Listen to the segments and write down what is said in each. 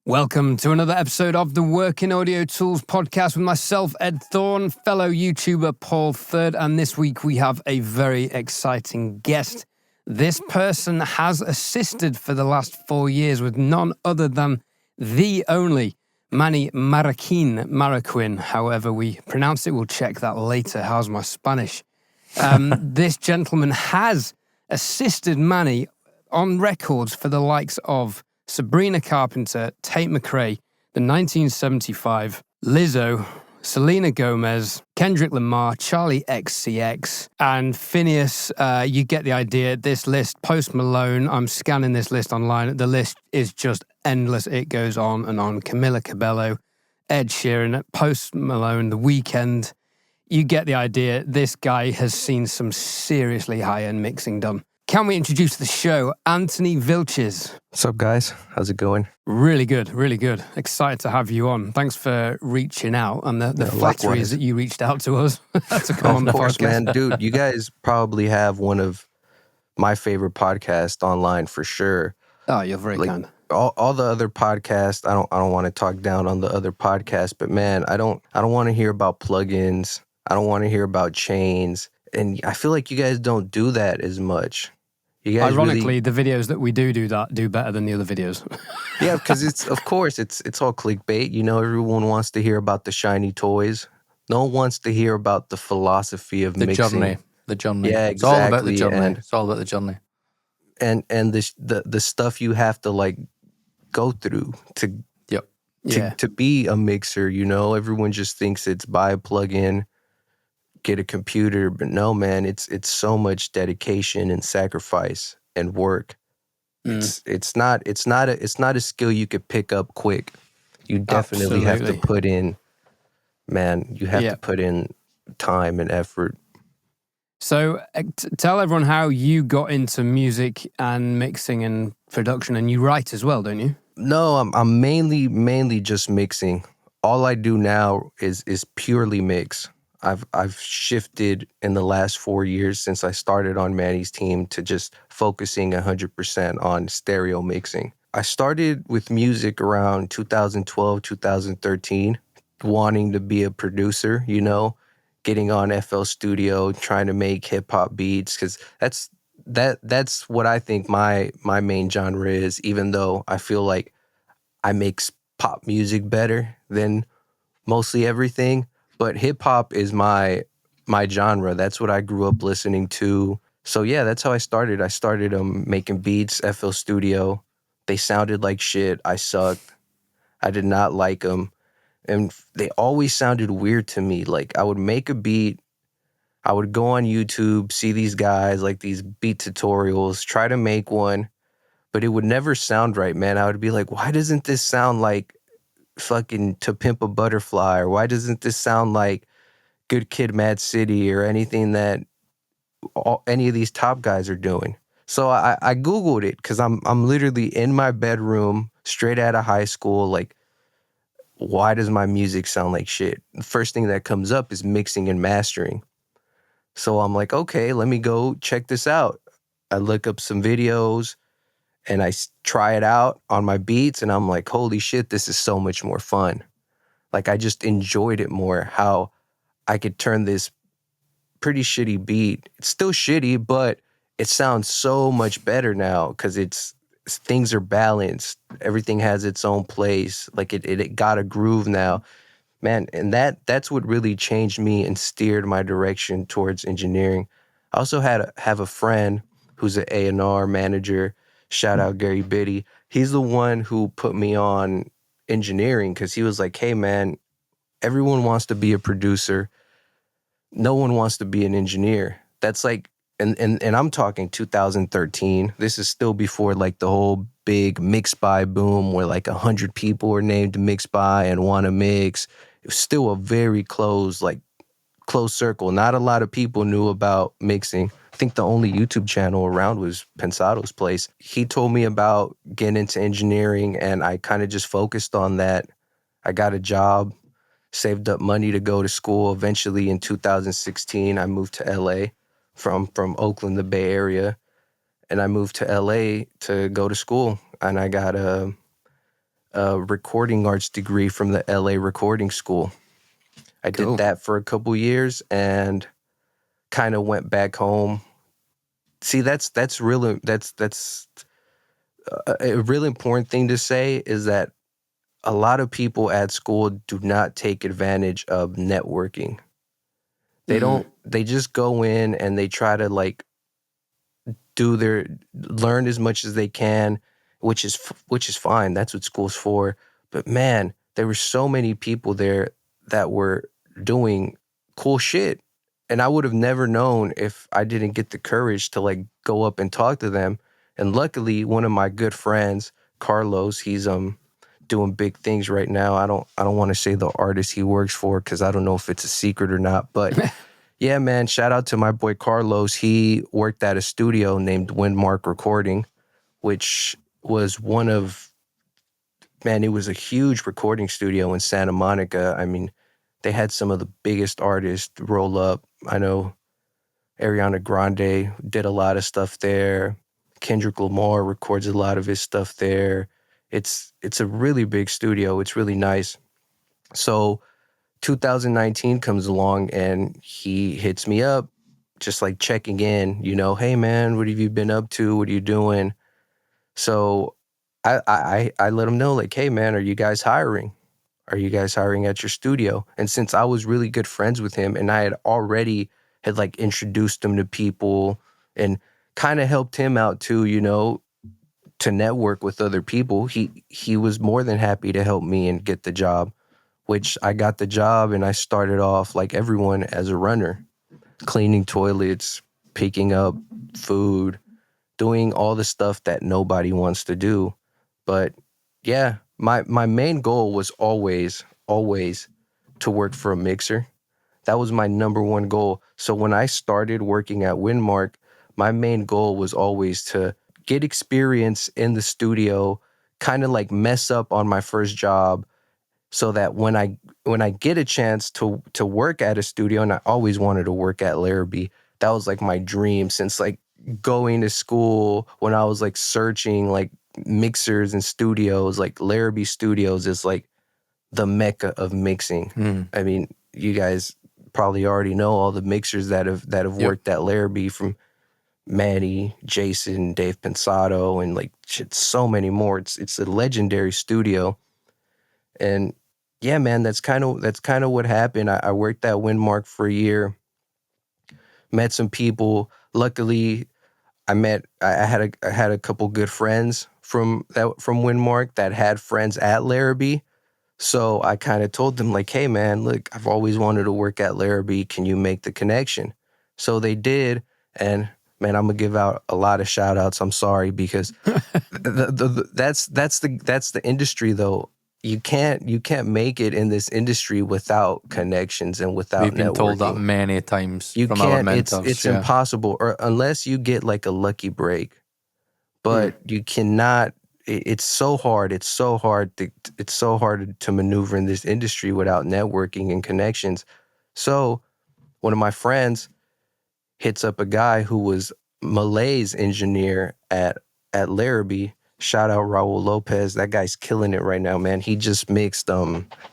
Welcome to another episode of the Working Audio Tools podcast with myself, Ed Thorne, fellow YouTuber Paul Third, and this week we have a very exciting guest. This person has assisted for the last 4 years with none other than the only Manny Marroquin, however we pronounce it. We'll check that later. How's my Spanish? This gentleman has assisted Manny on records for the likes of Sabrina Carpenter, Tate McRae, the 1975, Lizzo, Selena Gomez, Kendrick Lamar, Charlie XCX, and Phineas. You get the idea. This list, Post Malone, I'm scanning this list online. The list is just endless. It goes on and on. Camila Cabello, Ed Sheeran, Post Malone, The Weeknd. You get the idea. This guy has seen some seriously high-end mixing done. Can we introduce the show, Anthony Vilchis? What's up, guys? How's it going? Really good, really good. Excited to have you on. Thanks for reaching out, and the flattery is that you reached out to us to come on the podcast. Of course, man. Dude, you guys probably have one of my favorite podcasts online for sure. Oh, you're very kind. All the other podcasts, I don't want to talk down on the other podcasts, but man, I don't want to hear about plugins. I don't want to hear about chains. And I feel like you guys don't do that as much. You guys ironically, the videos that we do that do better than the other videos. Yeah, because it's all clickbait. You know, everyone wants to hear about the shiny toys. No one wants to hear about the philosophy of mixing. The journey. Yeah, exactly. It's all about the journey. It's all about the journey. And the stuff you have to like go through to be a mixer. You know, everyone just thinks it's buy a plugin, get a computer, but no, man, it's so much dedication and sacrifice and work. It's not a skill you could pick up quick. You definitely have to put in, man. You have to put in time and effort. So tell everyone how you got into music and mixing and production, and you write as well, don't you? No, I'm mainly just mixing. All I do now is purely mix. I've shifted in the last 4 years since I started on Manny's team to just focusing 100% on stereo mixing. I started with music around 2012, 2013, wanting to be a producer, you know, getting on FL Studio, trying to make hip hop beats, because that's what I think my main genre is, even though I feel like I make pop music better than mostly everything. But hip hop is my genre. That's what I grew up listening to. So yeah, that's how I started. I started making beats, FL Studio. They sounded like shit. I sucked. I did not like them. And they always sounded weird to me. Like I would make a beat, I would go on YouTube, see these guys, like these beat tutorials, try to make one, but it would never sound right, man. I would be like, why doesn't this sound like fucking To Pimp a Butterfly, or why doesn't this sound like Good Kid, Mad City, or anything that any of these top guys are doing? So I Googled it, because I'm literally in my bedroom straight out of high school, like, why does my music sound like shit? The first thing that comes up is mixing and mastering. So I'm like, okay, let me go check this out. I look up some videos and I try it out on my beats, and I'm like, holy shit, this is so much more fun. Like, I just enjoyed it more, how I could turn this pretty shitty beat. It's still shitty, but it sounds so much better now, because things are balanced. Everything has its own place. Like, it got a groove now. Man, and that's what really changed me and steered my direction towards engineering. I also have a friend who's an A&R manager. Shout out Gary Biddy. He's the one who put me on engineering, because he was like, hey, man, everyone wants to be a producer. No one wants to be an engineer. That's like, and I'm talking 2013. This is still before like the whole big mix by boom where like 100 people were named mix by and want to mix. It was still a very close circle. Not a lot of people knew about mixing. I think the only YouTube channel around was Pensado's place. He told me about getting into engineering, and I kind of just focused on that. I got a job, saved up money to go to school. Eventually in 2016, I moved to LA from Oakland, the Bay Area. And I moved to LA to go to school. And I got a a recording arts degree from the LA Recording School. I Cool. did that for a couple years and kind of went back home. See, that's a really important thing to say, is that a lot of people at school do not take advantage of networking. They just go in and they try to like learn as much as they can, which is fine. That's what school's for. But man, there were so many people there that were doing cool shit. And I would have never known if I didn't get the courage to like go up and talk to them. And luckily, one of my good friends, Carlos, he's doing big things right now. I don't want to say the artist he works for because I don't know if it's a secret or not. But yeah, man, shout out to my boy Carlos. He worked at a studio named Windmark Recording, which was it was a huge recording studio in Santa Monica. I mean, they had some of the biggest artists roll up. I know Ariana Grande did a lot of stuff there. Kendrick Lamar records a lot of his stuff there. It's a really big studio. It's really nice. So 2019 comes along and he hits me up, just like checking in, hey man, what have you been up to? What are you doing? So I let him know, like, hey man, are you guys hiring? Are you guys hiring at your studio? And since I was really good friends with him and I had already like introduced him to people and kind of helped him out too, to network with other people, he was more than happy to help me and get the job, which I got the job and I started off like everyone as a runner, cleaning toilets, picking up food, doing all the stuff that nobody wants to do. But yeah, my main goal was always to work for a mixer. That was my number one goal. So when I started working at Windmark, my main goal was always to get experience in the studio, kind of like mess up on my first job, so that when I get a chance to work at a studio, and I always wanted to work at Larrabee. That was like my dream since like going to school. When I was like searching like mixers and studios, like Larrabee Studios is like the mecca of mixing. I mean, you guys probably already know all the mixers that have worked at Larrabee, from Manny, Jason, Dave Pensato, and like shit, so many more. It's a legendary studio. And yeah, man, that's kind of what happened. I worked at Windmark for a year, met some people. Luckily, I had a couple good friends from Windmark that had friends at Larrabee. So I kind of told them like, hey man, look, I've always wanted to work at Larrabee. Can you make the connection? So they did. And man, I'm gonna give out a lot of shout outs. I'm sorry, because that's the industry though. You can't make it in this industry without connections and without We've been networking. told that many times You from can't, our mentors. it's impossible, or unless you get like a lucky break. But you cannot. It's so hard. It's so hard to maneuver in this industry without networking and connections. So one of my friends hits up a guy who was Malay's engineer at Larrabee. Shout out Raul Lopez. That guy's killing it right now, man. He just mixed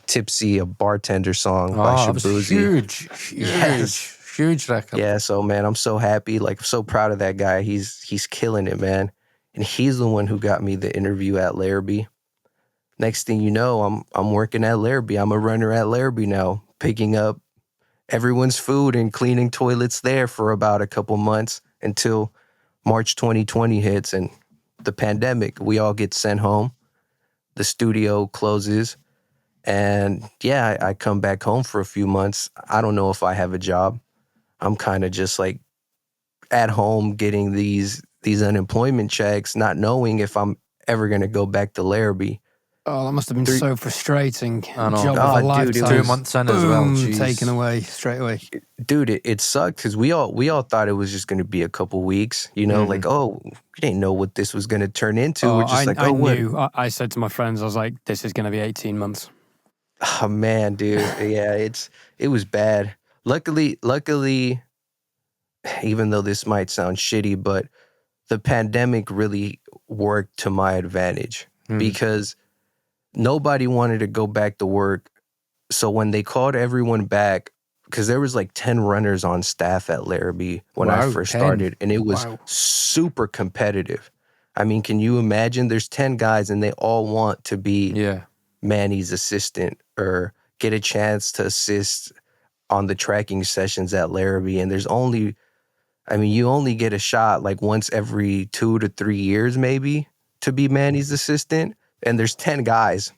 Tipsy, a bartender song by Shabuzi. Huge record. Yeah, so man, I'm so happy. Like, I'm so proud of that guy. He's killing it, man. And he's the one who got me the interview at Larrabee. Next thing you know, I'm working at Larrabee. I'm a runner at Larrabee now, picking up everyone's food and cleaning toilets there for about a couple months until March 2020 hits and the pandemic. We all get sent home. The studio closes. And yeah, I come back home for a few months. I don't know if I have a job. I'm kind of just like at home getting these unemployment checks, not knowing if I'm ever going to go back to Larrabee. Oh, that must have been so frustrating. I know. Job of a Dude, lifetime. 2 months in as well. Jeez. Taken away straight away. Dude, it sucked because we all thought it was just going to be a couple weeks. Like, oh, we didn't know what this was going to turn into. We're just I knew. I said to my friends, I was like, this is going to be 18 months. Oh man, dude. Yeah, it was bad. Luckily, even though this might sound shitty, but the pandemic really worked to my advantage because nobody wanted to go back to work. So when they called everyone back, because there was like 10 runners on staff at Larrabee when I first 10. started, and it was Wow. super competitive. I mean, can you imagine? There's 10 guys and they all want to be Yeah. Manny's assistant or get a chance to assist on the tracking sessions at Larrabee. And there's only, I mean, you only get a shot like once every 2 to 3 years maybe to be Manny's assistant. And there's 10 guys.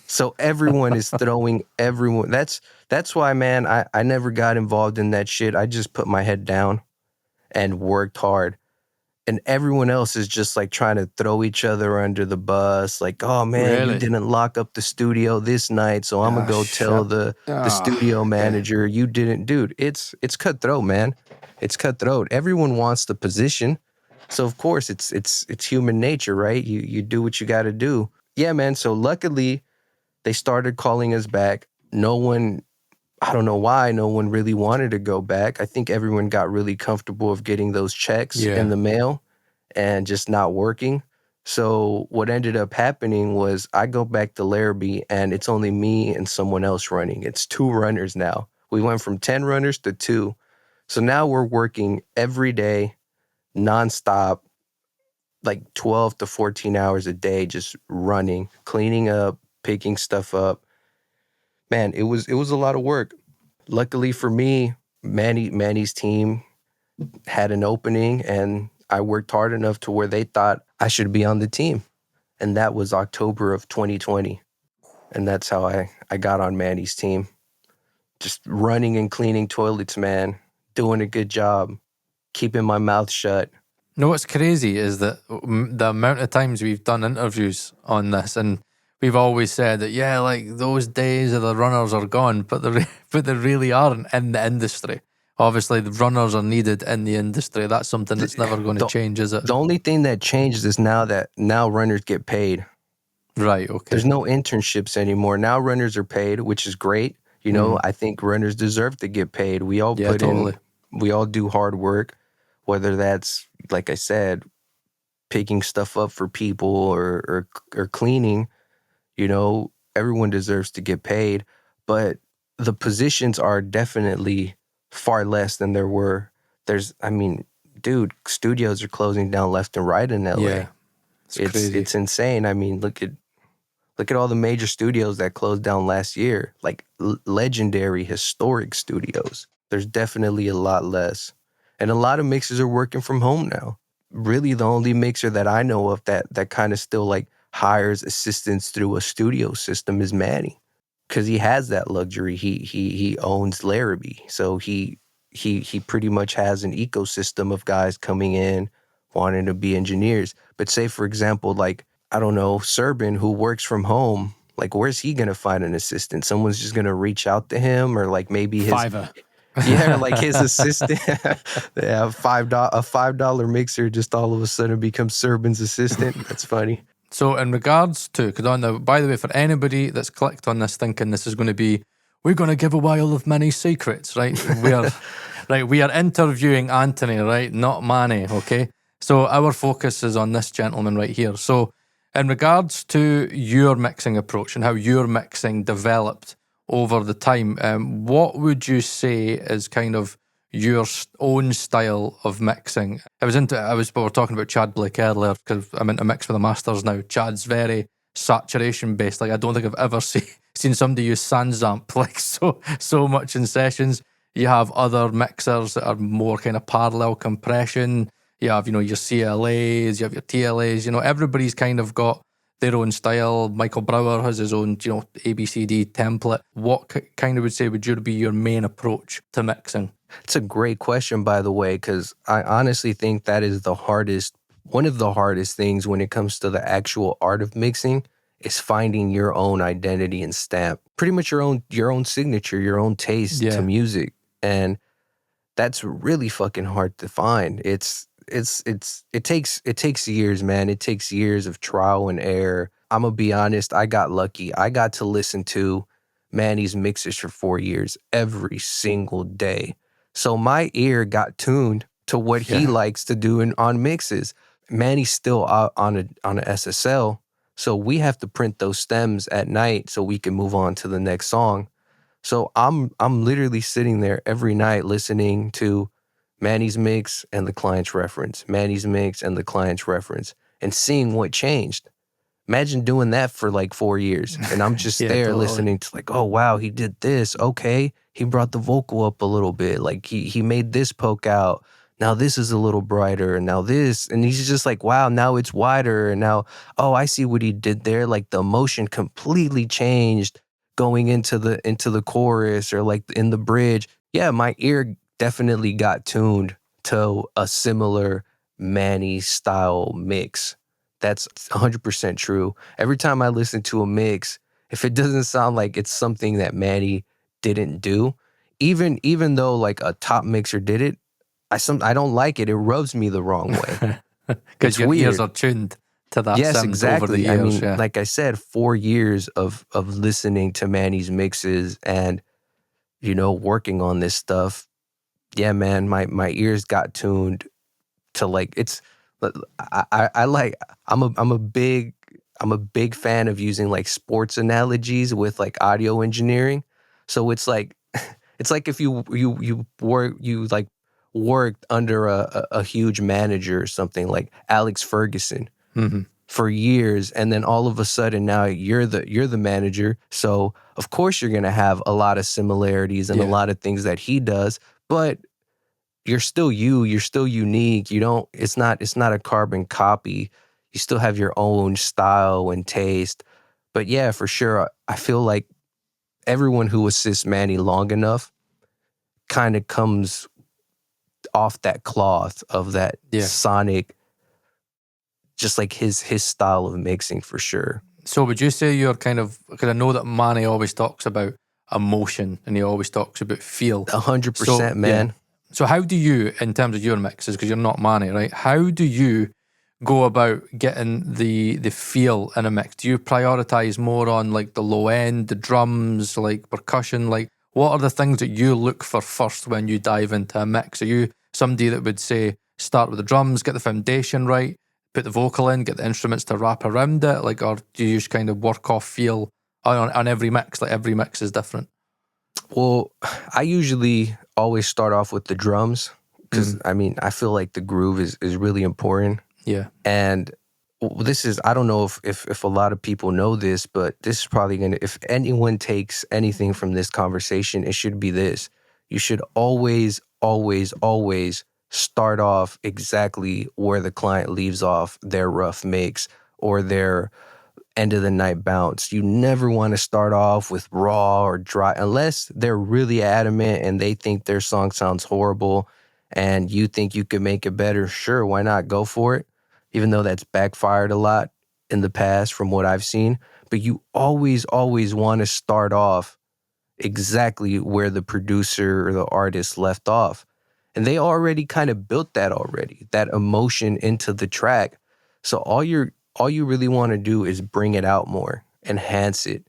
So everyone is throwing everyone. That's why, man, I never got involved in that shit. I just put my head down and worked hard. And everyone else is just like trying to throw each other under the bus. Like, oh man, you Really? didn't lock up the studio this night, so I'm gonna go tell the studio manager you didn't. Dude, it's cutthroat, man. It's cutthroat. Everyone wants the position. So of course it's human nature, right? You do what you gotta do. Yeah, man. So luckily they started calling us back. No one, I don't know why, no one really wanted to go back. I think everyone got really comfortable of getting those checks in the mail and just not working. So what ended up happening was I go back to Larrabee and it's only me and someone else running. It's 2 runners now. We went from 10 runners to 2. So now we're working every day, nonstop, like 12 to 14 hours a day, just running, cleaning up, picking stuff up. Man, it was a lot of work. Luckily for me, Manny's team had an opening and I worked hard enough to where they thought I should be on the team. And that was October of 2020. And that's how I got on Manny's team. Just running and cleaning toilets, man. Doing a good job. Keeping my mouth shut. No, what's crazy is that the amount of times we've done interviews on this, and we've always said that, yeah, like those days of the runners are gone, but they really aren't in the industry. Obviously, the runners are needed in the industry. That's something that's never going to change, is it? The only thing that changed is now runners get paid. Right, okay. There's no internships anymore. Now runners are paid, which is great. You know, I think runners deserve to get paid. We all we all do hard work, whether that's, like I said, picking stuff up for people or cleaning. You know, everyone deserves to get paid, but the positions are definitely far less than there were. I mean, dude, studios are closing down left and right in LA. Yeah, It's insane. I mean, look at all the major studios that closed down last year, like legendary, historic studios. There's definitely a lot less. And a lot of mixers are working from home now. Really, the only mixer that I know of that kind of still like hires assistants through a studio system is Manny, because he has that luxury. He owns Larrabee, so he pretty much has an ecosystem of guys coming in wanting to be engineers. But say, for example, like, I don't know, Serban, who works from home, like, where's he gonna find an assistant? Someone's just gonna reach out to him, or like maybe his Fiverr. Yeah, like his assistant. Yeah, a $5 mixer just all of a sudden becomes Serban's assistant. That's funny. So in regards to, because by the way, for anybody that's clicked on this thinking this is going to be, we're going to give away all of Manny's secrets, right? We are interviewing Anthony, right? Not Manny, okay? So our focus is on this gentleman right here. So in regards to your mixing approach and how your mixing developed over the time, what would you say is kind of your own style of mixing? We were talking about Chad Blake earlier because I'm into Mix for the Masters now. Chad's very saturation based. Like, I don't think I've ever seen somebody use Sansamp like so much in sessions. You have other mixers that are more kind of parallel compression. You have, your CLAs, you have your TLAs. Everybody's kind of got their own style. Michael Brower has his own, ABCD template. What kind of would be your main approach to mixing? It's a great question, by the way, because I honestly think that is one of the hardest things when it comes to the actual art of mixing is finding your own identity and stamp. Pretty much your own signature, your own taste to music. And that's really fucking hard to find. It takes years, man. It takes years of trial and error. I'm gonna be honest, I got lucky. I got to listen to Manny's mixes for 4 years every single day. So my ear got tuned to what he likes to do on mixes. Manny's still out on a SSL, So we have to print those stems at night so we can move on to the next song. So I'm literally sitting there every night listening to Manny's mix and the client's reference, Manny's mix and the client's reference, and seeing what changed. Imagine doing that for like 4 years. And I'm just Yeah, there totally. listening to like, oh, wow, he did this. Okay. He brought the vocal up a little bit. Like he made this poke out. Now this is a little brighter. And now this. And he's just like, wow, now it's wider. And now, oh, I see what he did there. Like the emotion completely changed going into the chorus or like in the bridge. Yeah, my ear definitely got tuned to a similar Manny style mix. That's 100% true. Every time I listen to a mix, if it doesn't sound like it's something that Manny didn't do, even though like a top mixer did it, I don't like it. It rubs me the wrong way. Because It's your ears weird. are tuned to that Yes, sound over the exactly. years. I mean, yeah. like I said, 4 years of listening to Manny's mixes and, you know, working on this stuff. Yeah, man, my ears got tuned to like it's I like I'm a big fan of using like sports analogies with like audio engineering. So it's like if you like worked under a huge manager or something like Alex Ferguson Mm-hmm. for years, and then all of a sudden now you're the manager. So of course you're gonna have a lot of similarities and a Yeah. lot of things that he does, but you're still you're still unique. You don't, it's not a carbon copy. You still have your own style and taste. But yeah, for sure, I feel like everyone who assists Manny long enough kind of comes off that cloth of that Yeah. sonic, just like his style of mixing for sure. So would you say you're kind of, because I know that Manny always talks about emotion and he always talks about feel. 100%, man. Yeah. So how do you, in terms of your mixes, because you're not Manny, right? How do you go about getting the feel in a mix? Do you prioritize more on like the low end, the drums, like percussion? Like what are the things that you look for first when you dive into a mix? Are you somebody that would say start with the drums, get the foundation right, put the vocal in, get the instruments to wrap around it? Like, or do you just kind of work off feel on every mix? Like every mix is different. Well, I usually always start off with the drums because I mean, I feel like the groove is really important. Yeah. And this is, I don't know if a lot of people know this, but this is probably going to, if anyone takes anything from this conversation, it should be this. You should always, always, always start off exactly where the client leaves off their rough mix or their end of the night bounce. You never want to start off with raw or dry unless they're really adamant and they think their song sounds horrible and you think you could make it better. Sure, why not? Go for it. Even though that's backfired a lot in the past from what I've seen. But you always, always want to start off exactly where the producer or the artist left off. And they already kind of built that emotion into the track. So all you really want to do is bring it out more, enhance it.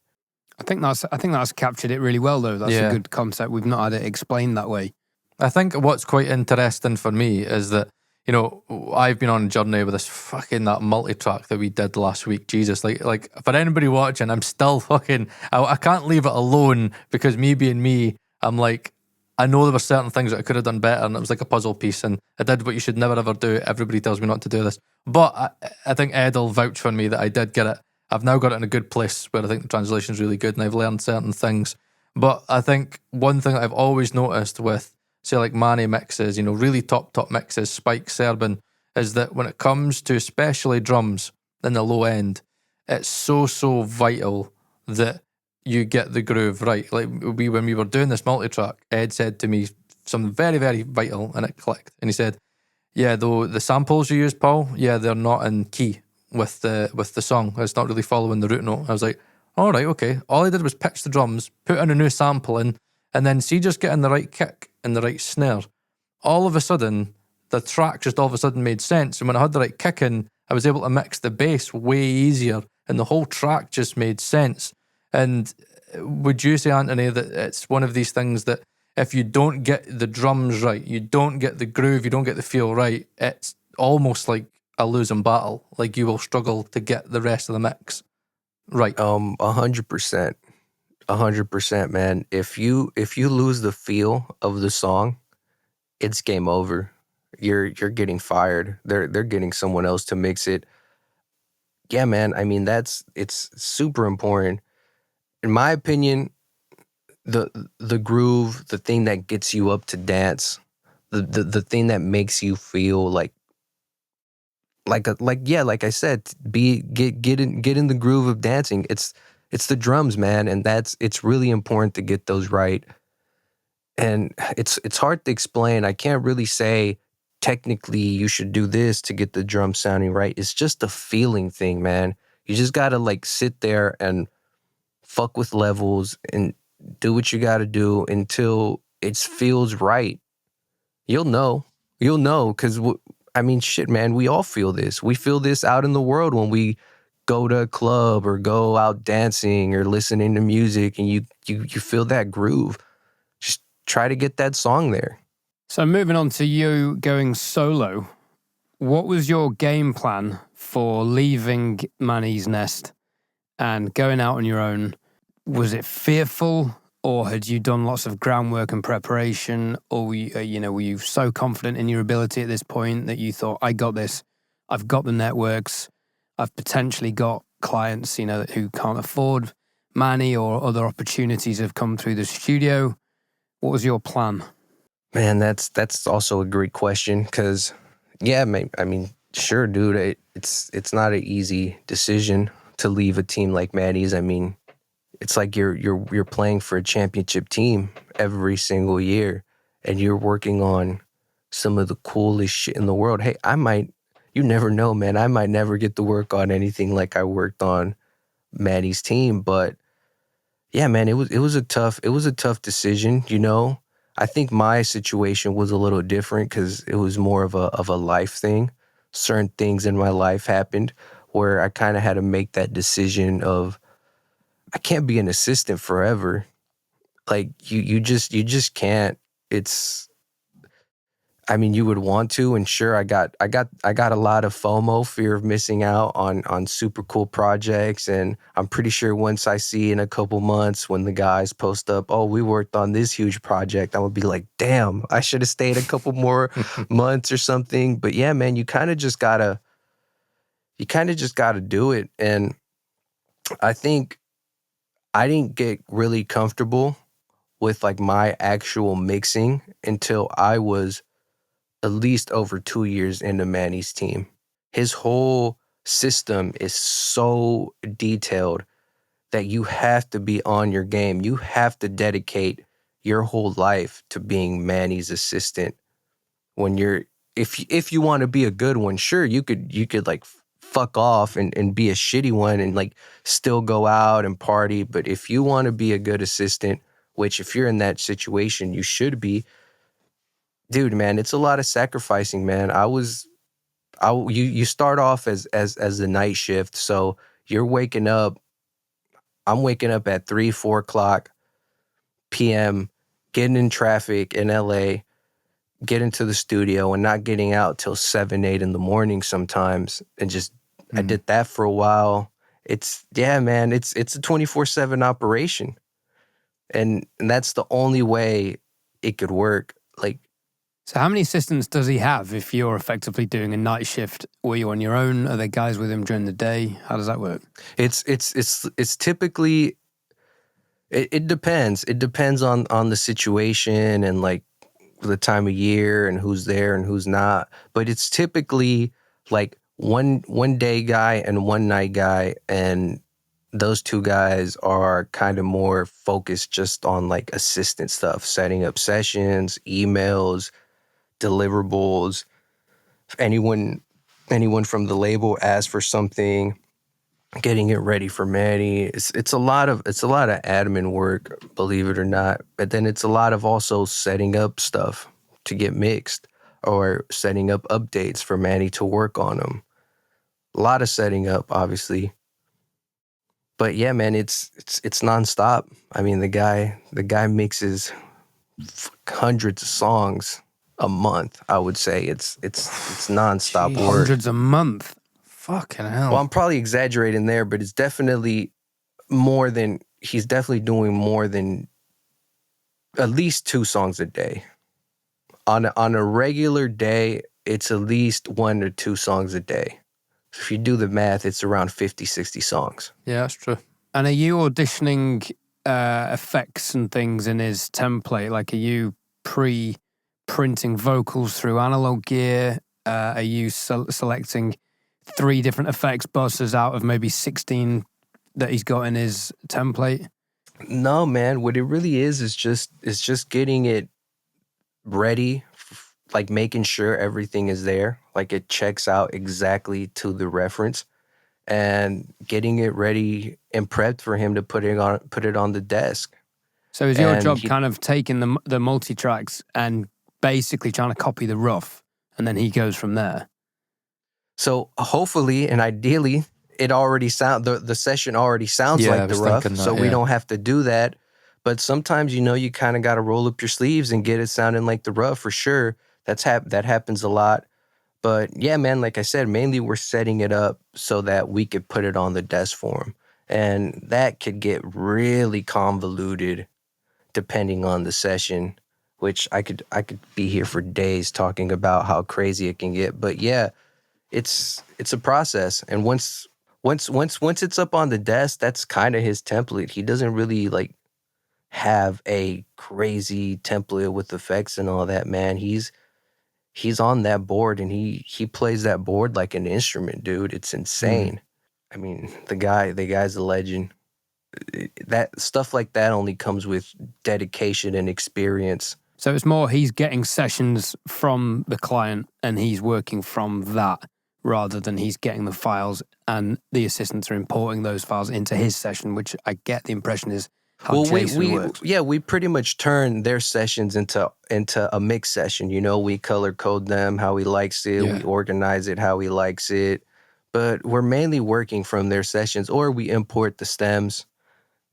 I think that's captured it really well, though. That's Yeah. a good concept. We've not had it explained that way. I think what's quite interesting for me is that, you know, I've been on a journey with this fucking that multi-track that we did last week. Jesus, like for anybody watching, I'm still fucking, I can't leave it alone because me being me, I'm like, I know there were certain things that I could have done better and it was like a puzzle piece and I did what you should never ever do. Everybody tells me not to do this. But I think Ed will vouch for me that I did get it. I've now got it in a good place where I think the translation's really good and I've learned certain things. But I think one thing that I've always noticed with, say, like Manny mixes, you know, really top mixes, Spike, Serban, is that when it comes to especially drums in the low end, it's so vital that you get the groove right. Like when we were doing this multi-track, Ed said to me something very, very vital and it clicked. And he said, yeah, though the samples you use, Paul, yeah, they're not in key with the song. It's not really following the root note. I was like, all right, okay. All I did was pitch the drums, put in a new sample in, and then see just getting the right kick and the right snare. All of a sudden, the track just all of a sudden made sense. And when I had the right kick in, I was able to mix the bass way easier and the whole track just made sense. And would you say, Anthony, that it's one of these things that if you don't get the drums right, you don't get the groove, you don't get the feel right, it's almost like a losing battle. Like, you will struggle to get the rest of the mix right. 100%. 100%, man. If you lose the feel of the song, it's game over. You're getting fired. They're getting someone else to mix it. Yeah, man. I mean, it's super important. In my opinion, the groove, the thing that gets you up to dance, the thing that makes you feel like I said, get in the groove of dancing. It's the drums, man, and it's really important to get those right. And it's hard to explain. I can't really say technically you should do this to get the drum sounding right. It's just a feeling thing, man. You just gotta like sit there and fuck with levels and do what you gotta do until it feels right. You'll know. You'll know because, I mean, shit, man, we all feel this. We feel this out in the world when we go to a club or go out dancing or listening to music, and you feel that groove. Just try to get that song there. So moving on to you going solo, what was your game plan for leaving Manny's nest and going out on your own? Was it fearful, or had you done lots of groundwork and preparation, or were you so confident in your ability at this point that you thought, I got this, I've got the networks, I've potentially got clients, who can't afford Manny, or other opportunities have come through the studio? What was your plan? Man, that's also a great question because, yeah, I mean, sure, dude, it's not an easy decision to leave a team like Manny's. I mean, it's like you're playing for a championship team every single year, and you're working on some of the coolest shit in the world. Hey, you never know, man. I might never get to work on anything like I worked on Manny's team, but yeah, man, it was a tough decision, I think my situation was a little different because it was more of a life thing. Certain things in my life happened where I kind of had to make that decision of, I can't be an assistant forever. Like you just can't. I mean, you would want to, and sure, I got a lot of FOMO, fear of missing out on super cool projects, and I'm pretty sure once I see in a couple months when the guys post up, oh, we worked on this huge project, I would be like, damn, I should have stayed a couple more months or something. But yeah, man, you kind of just gotta do it, and I think I didn't get really comfortable with like my actual mixing until I was at least over 2 years into Manny's team. His whole system is so detailed that you have to be on your game. You have to dedicate your whole life to being Manny's assistant. If you want to be a good one, sure, you could like fuck off and be a shitty one and like still go out and party. But if you want to be a good assistant, which if you're in that situation, you should be, dude, man, it's a lot of sacrificing, man. You start off as the night shift, so you're waking up. I'm waking up at 3-4 o'clock p.m., getting in traffic in LA, getting to the studio and not getting out till 7-8 in the morning sometimes, and just I did that for a while. Man, it's a 24/7 operation, and that's the only way it could work. Like, So how many assistants does he have if you're effectively doing a night shift? Were you on your own? Are there guys with him during the day? How does that work? it's typically, it depends. It depends on the situation and like the time of year and who's there and who's not. But it's typically like one day guy and one night guy, and those two guys are kind of more focused just on like assistant stuff, setting up sessions, emails, deliverables. If anyone from the label asks for something, getting it ready for Manny. It's a lot of admin work, believe it or not. But then it's a lot of also setting up stuff to get mixed or setting up updates for Manny to work on them. A lot of setting up, obviously. But yeah, man, it's nonstop. I mean, the guy mixes hundreds of songs a month. I would say it's nonstop Jeez, work. hundreds a month. Fucking hell. Well, I'm probably exaggerating there, but it's definitely he's definitely doing more than at least 2 songs a day. On a regular day, it's at least 1 or 2 songs a day. So if you do the math, it's around 50, 60 songs. Yeah, that's true. And are you auditioning effects and things in his template? Like, are you pre-printing vocals through analog gear? Are you selecting 3 different effects buses out of maybe 16 that he's got in his template? No, man. What it really is just getting it ready, like making sure everything is there, like it checks out exactly to the reference, and getting it ready and prepped for him to put it on the desk. So is your job kind of taking the multi-tracks and basically trying to copy the rough, and then he goes from there? So hopefully and ideally, the session already sounds like the rough, so we don't have to do that. But sometimes, you kind of got to roll up your sleeves and get it sounding like the rough for sure. That happens a lot. But yeah, man, like I said, mainly we're setting it up so that we could put it on the desk for him. And that could get really convoluted depending on the session, which I could be here for days talking about how crazy it can get. But yeah, it's a process. And once it's up on the desk, that's kind of his template. He doesn't really like have a crazy template with effects and all that, man. He's on that board and he plays that board like an instrument, dude. It's insane. I mean, the guy's a legend. That stuff like that only comes with dedication and experience. So it's more he's getting sessions from the client and he's working from that, rather than he's getting the files and the assistants are importing those files into his session, which I get the impression is how Jason works. Yeah, we pretty much turn their sessions into a mix session. We color code them how he likes it. Yeah. We organize it how he likes it. But we're mainly working from their sessions, or we import the stems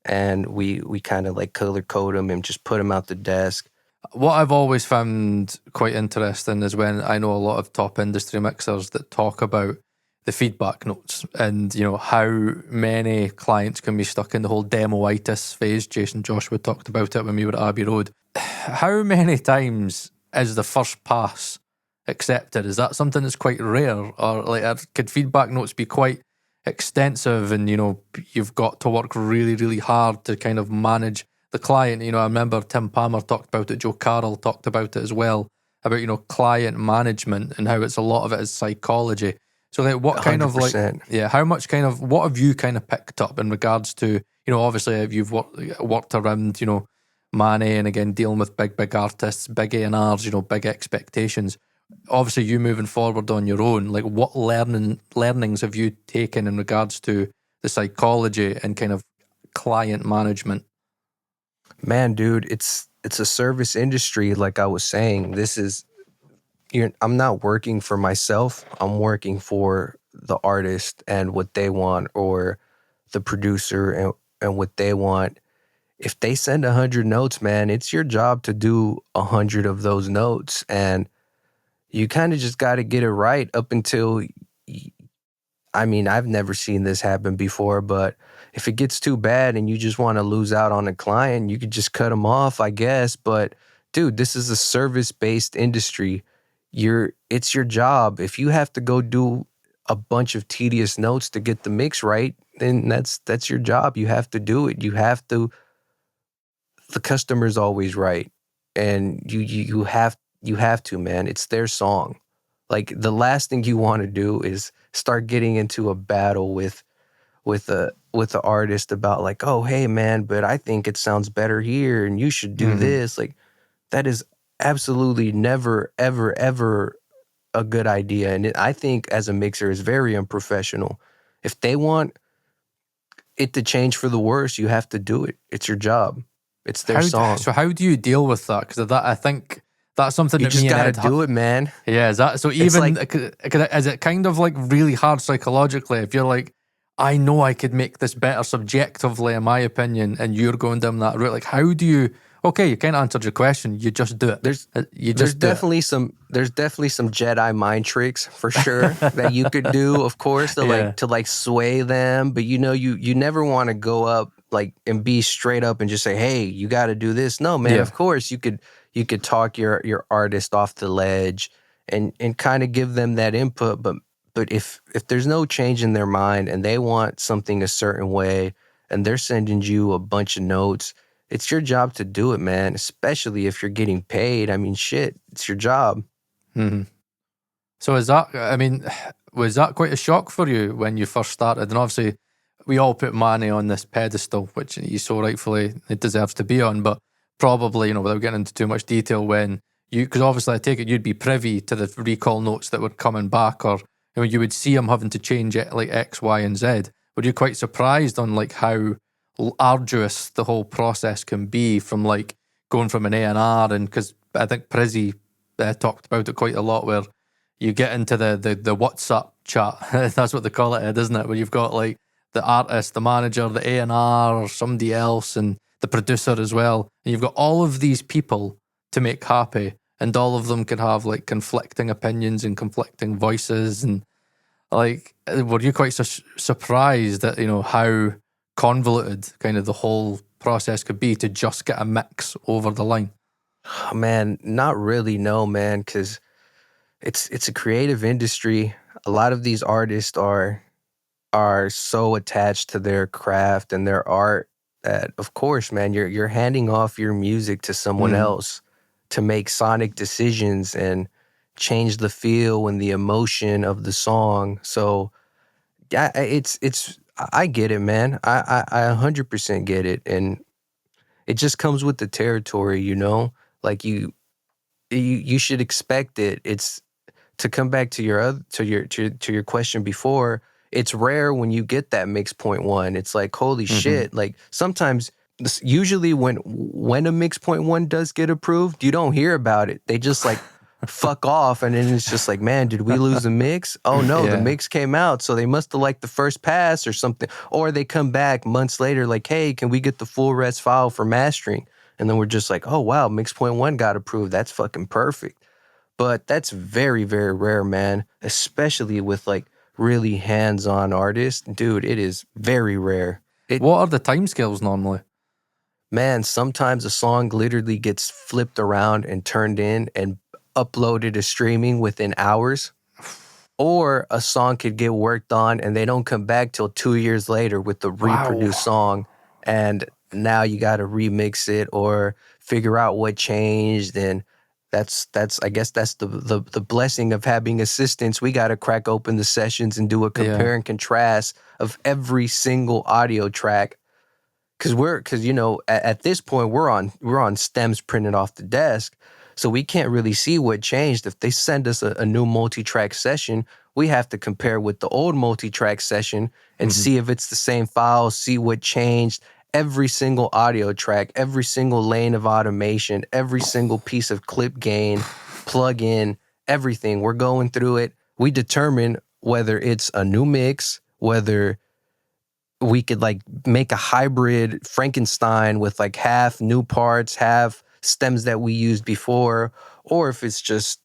and we kind of like color code them and just put them out the desk. What I've always found quite interesting is when I know a lot of top industry mixers that talk about the feedback notes and, how many clients can be stuck in the whole demoitis phase. Jason Joshua talked about it when we were at Abbey Road. How many times is the first pass accepted? Is that something that's quite rare? Or could feedback notes be quite extensive and, you've got to work really, really hard to kind of manage the client? I remember Tim Palmer talked about it, Joe Carroll talked about it as well, about, client management and how it's a lot of it is psychology. So what kind 100%. Of how much kind of, what have you kind of picked up in regards to, obviously if you've worked around, Manny and again, dealing with big artists, big A&Rs, big expectations. Obviously you moving forward on your own, like what learnings have you taken in regards to the psychology and kind of client management? Man, dude, it's a service industry. Like I was saying, I'm not working for myself. I'm working for the artist and what they want, or the producer and what they want. If they send 100 notes, man, it's your job to do 100 of those notes. And you kind of just got to get it right up until, I've never seen this happen before, but if it gets too bad and you just want to lose out on a client, you could just cut them off, I guess. But dude, this is a service-based industry. It's your job. If you have to go do a bunch of tedious notes to get the mix right, then that's your job. You have to do it. The customer's always right. And you have to, man. It's their song. Like the last thing you want to do is start getting into a battle with the artist about like, oh, hey man, but I think it sounds better here and you should do this. Like that is absolutely never, ever, ever a good idea. And I think as a mixer is very unprofessional. If they want it to change for the worse, you have to do it. It's your job. It's their song. So how do you deal with that? Because I think that's something you that just gotta do it, man. Yeah, is that so? Even is it kind of like really hard psychologically if you're like, I know I could make this better subjectively, in my opinion, and you're going down that route? Like, how do you Okay, you kind of answered your question. You just do it. There's definitely some Jedi mind tricks for sure that you could do, of course, to like sway them. But you never want to go up like and be straight up and just say, hey, you got to do this. No, man. Of course, you could talk your artist off the ledge and kind of give them that input. But if there's no change in their mind and they want something a certain way and they're sending you a bunch of notes, it's your job to do it, man, especially if you're getting paid. I mean, shit, it's your job. Mm-hmm. So was that quite a shock for you when you first started? And obviously, we all put Manny on this pedestal, which he so rightfully it deserves to be on, but probably, without getting into too much detail, because obviously I take it you'd be privy to the recall notes that were coming back, or you would see him having to change it like X, Y, and Z. Were you quite surprised on like how arduous the whole process can be from like going from an A&R, and because I think Prizzy talked about it quite a lot, where you get into the WhatsApp chat, that's what they call it, isn't it? Where you've got like the artist, the manager, the A&R, or somebody else, and the producer as well. And you've got all of these people to make happy, and all of them can have like conflicting opinions and conflicting voices. And like, were you quite surprised at, how convoluted kind of the whole process could be to just get a mix over the line? Oh, man, not really, no, man, because it's a creative industry. A lot of these artists are so attached to their craft and their art that, of course, man, you're handing off your music to someone else to make sonic decisions and change the feel and the emotion of the song. So yeah, I get it, man. I 100% get it, and it just comes with the territory, Like you should expect it. It's to come back to your question before. It's rare when you get that mix point one. It's like, holy shit! Like sometimes, usually when a mix point one does get approved, you don't hear about it. They just like fuck off, and then it's just like, man, did we lose the mix? Oh no, the mix came out, so they must have liked the first pass or something. Or they come back months later, like, hey, can we get the full res file for mastering? And then we're just like, oh wow, mix point one got approved. That's fucking perfect. But that's very, very rare, man. Especially with like really hands-on artists, dude. It is very rare. What are the timescales normally? Man, sometimes a song literally gets flipped around and turned in and uploaded to streaming within hours. Or a song could get worked on and they don't come back till 2 years later with the reproduced song. And now you got to remix it or figure out what changed. And that's I guess that's the blessing of having assistants. We got to crack open the sessions and do a compare and contrast of every single audio track. Because at this point we're on stems printed off the desk, so we can't really see what changed. If they send us a new multi-track session, we have to compare with the old multi-track session and see if it's the same file, see what changed. Every single audio track, every single lane of automation, every single piece of clip gain, plug in, everything. We're going through it. We determine whether it's a new mix, whether we could like make a hybrid Frankenstein with like half new parts, half stems that we used before, or if it's just,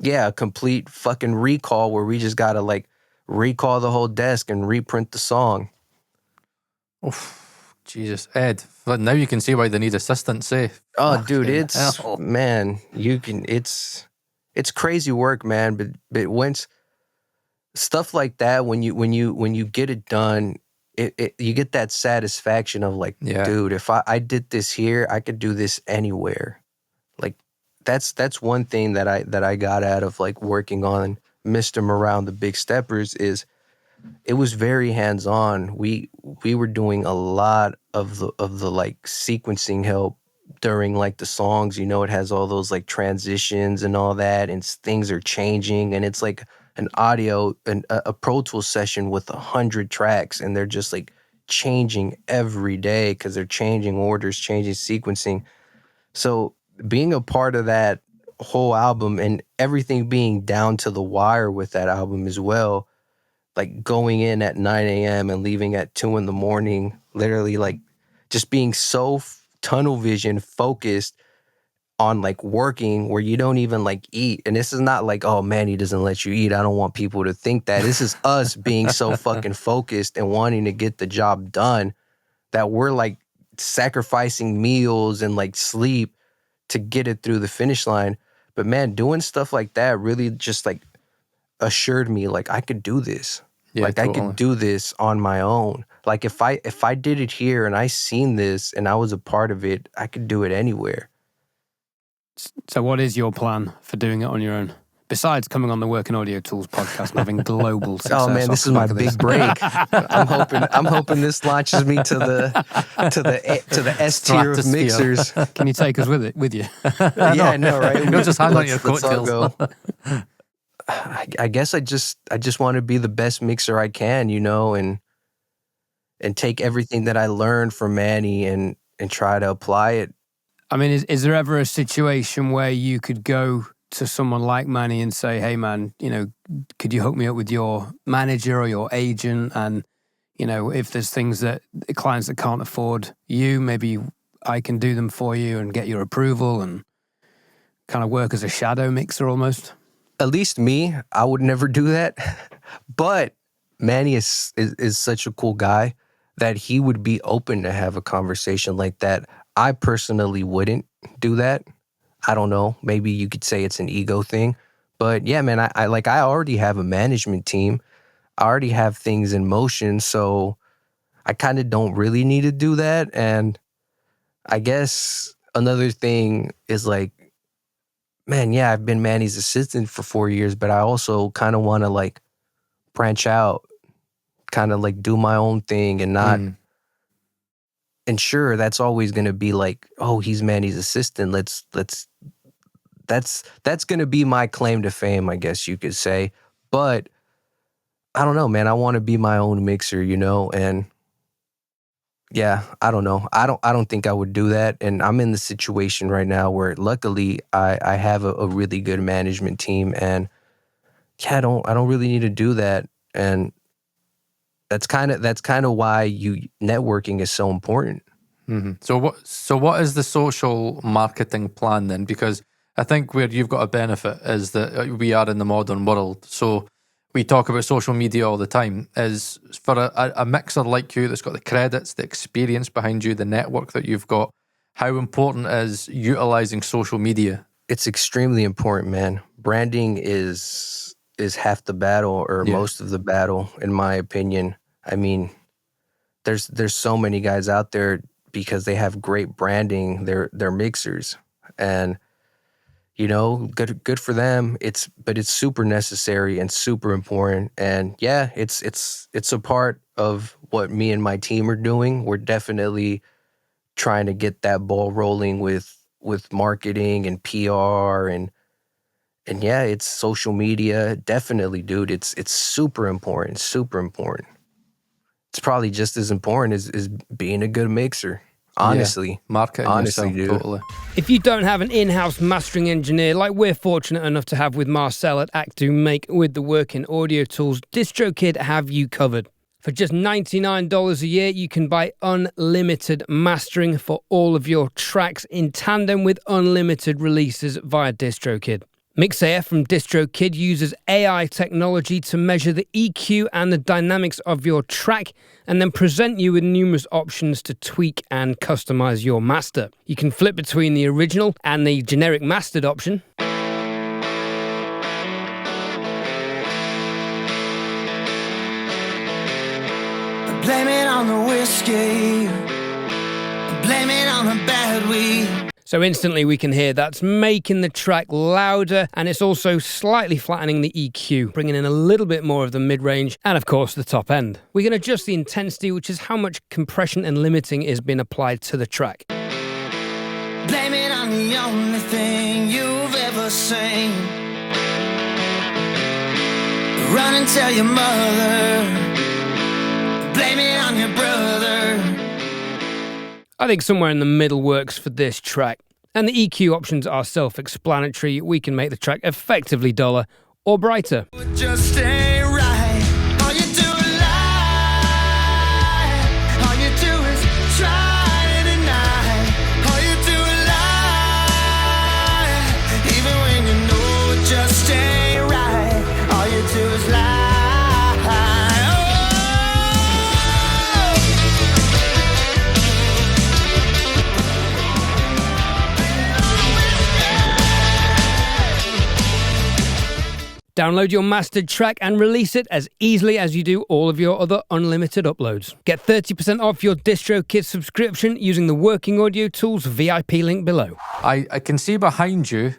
a complete fucking recall where we just gotta like recall the whole desk and reprint the song. Oof, Jesus, Ed. But now you can see why they need assistants, eh? Oh, dude, it's crazy work, man. But once stuff like that, when you get it done, you get that satisfaction of like, dude, if I did this here, I could do this anywhere. Like that's one thing that I got out of like working on Mr. Morale, the Big Steppers, is it was very hands-on. We were doing a lot of the like sequencing help during like the songs. It has all those like transitions and all that, and things are changing, and it's like an audio, a Pro Tools session with 100 tracks, and they're just like changing every day because they're changing orders, changing sequencing. So being a part of that whole album and everything being down to the wire with that album as well, like going in at 9 a.m. and leaving at 2 a.m, literally like just being so tunnel vision focused on like working where you don't even like eat. And this is not like, oh, Manny doesn't let you eat. I don't want people to think that. This is us being so fucking focused and wanting to get the job done that we're like sacrificing meals and like sleep to get it through the finish line. But man, doing stuff like that really just like assured me like I could do this. Yeah, like totally. I could do this on my own. Like if I did it here and I seen this and I was a part of it, I could do it anywhere. So what is your plan for doing it on your own? Besides coming on the Working Audio Tools podcast and having global success. Oh man, this is my big break. I'm hoping this launches me to the S tier of mixers. Can you take us with you? Yeah, I know, right? You'll just hang on your Let's all coattails. go. I guess I just want to be the best mixer I can, you know, and take everything that I learned from Manny and try to apply it. I mean, is there ever a situation where you could go to someone like Manny and say, hey man, you know, could you hook me up with your manager or your agent? And, you know, if there's things that clients that can't afford you, maybe I can do them for you and get your approval and kind of work as a shadow mixer almost? At least me, I would never do that. But Manny is such a cool guy that he would be open to have a conversation like that. I personally wouldn't do that. I don't know. Maybe you could say it's an ego thing. But yeah, man, I already have a management team. I already have things in motion. So I kind of don't really need to do that. And I guess another thing is like, man, yeah, I've been Manny's assistant for 4 years, but I also kind of want to like branch out, kind of like do my own thing and not. And sure, that's always going to be like, oh, he's Manny's assistant. That's going to be my claim to fame, I guess you could say. But I don't know, man. I want to be my own mixer, you know? And yeah, I don't know. I don't think I would do that. And I'm in the situation right now where luckily I have a really good management team, and yeah, I don't really need to do that. And that's kind of why networking is so important. Mm-hmm. So what is the social marketing plan then? Because I think where you've got a benefit is that we are in the modern world. So we talk about social media all the time. Is for a mixer like you that's got the credits, the experience behind you, the network that you've got, how important is utilizing social media? It's extremely important, man. Branding is half the battle, or most of the battle, in my opinion. I mean, there's so many guys out there because they have great branding. They're mixers, and you know, good for them. But it's super necessary and super important. And yeah, it's a part of what me and my team are doing. We're definitely trying to get that ball rolling with marketing and PR and yeah, it's social media. Definitely, dude. It's super important. Super important. It's probably just as important as being a good mixer. Honestly. Marketing honestly, yourself, dude. totally. If you don't have an in-house mastering engineer like we're fortunate enough to have with Marcel at Actu Make with the Working Audio Tools, DistroKid have you covered. For just $99 a year, you can buy unlimited mastering for all of your tracks in tandem with unlimited releases via DistroKid. Mixair from DistroKid uses AI technology to measure the EQ and the dynamics of your track and then present you with numerous options to tweak and customize your master. You can flip between the original and the generic mastered option. Blame it on the whiskey, blame it on the bad weed. So instantly we can hear that's making the track louder, and it's also slightly flattening the EQ, bringing in a little bit more of the mid-range and of course the top end. We can adjust the intensity, which is how much compression and limiting is being applied to the track. Blame it on the only thing you've ever seen. Run and tell your mother. Blame it on your brother. I think somewhere in the middle works for this track. And the EQ options are self-explanatory. We can make the track effectively duller or brighter. Just ain't right. All you do is lie. All you do is try to deny Download your mastered track and release it as easily as you do all of your other unlimited uploads. Get 30% off your DistroKid subscription using the Working Audio Tools VIP link below. I can see behind you,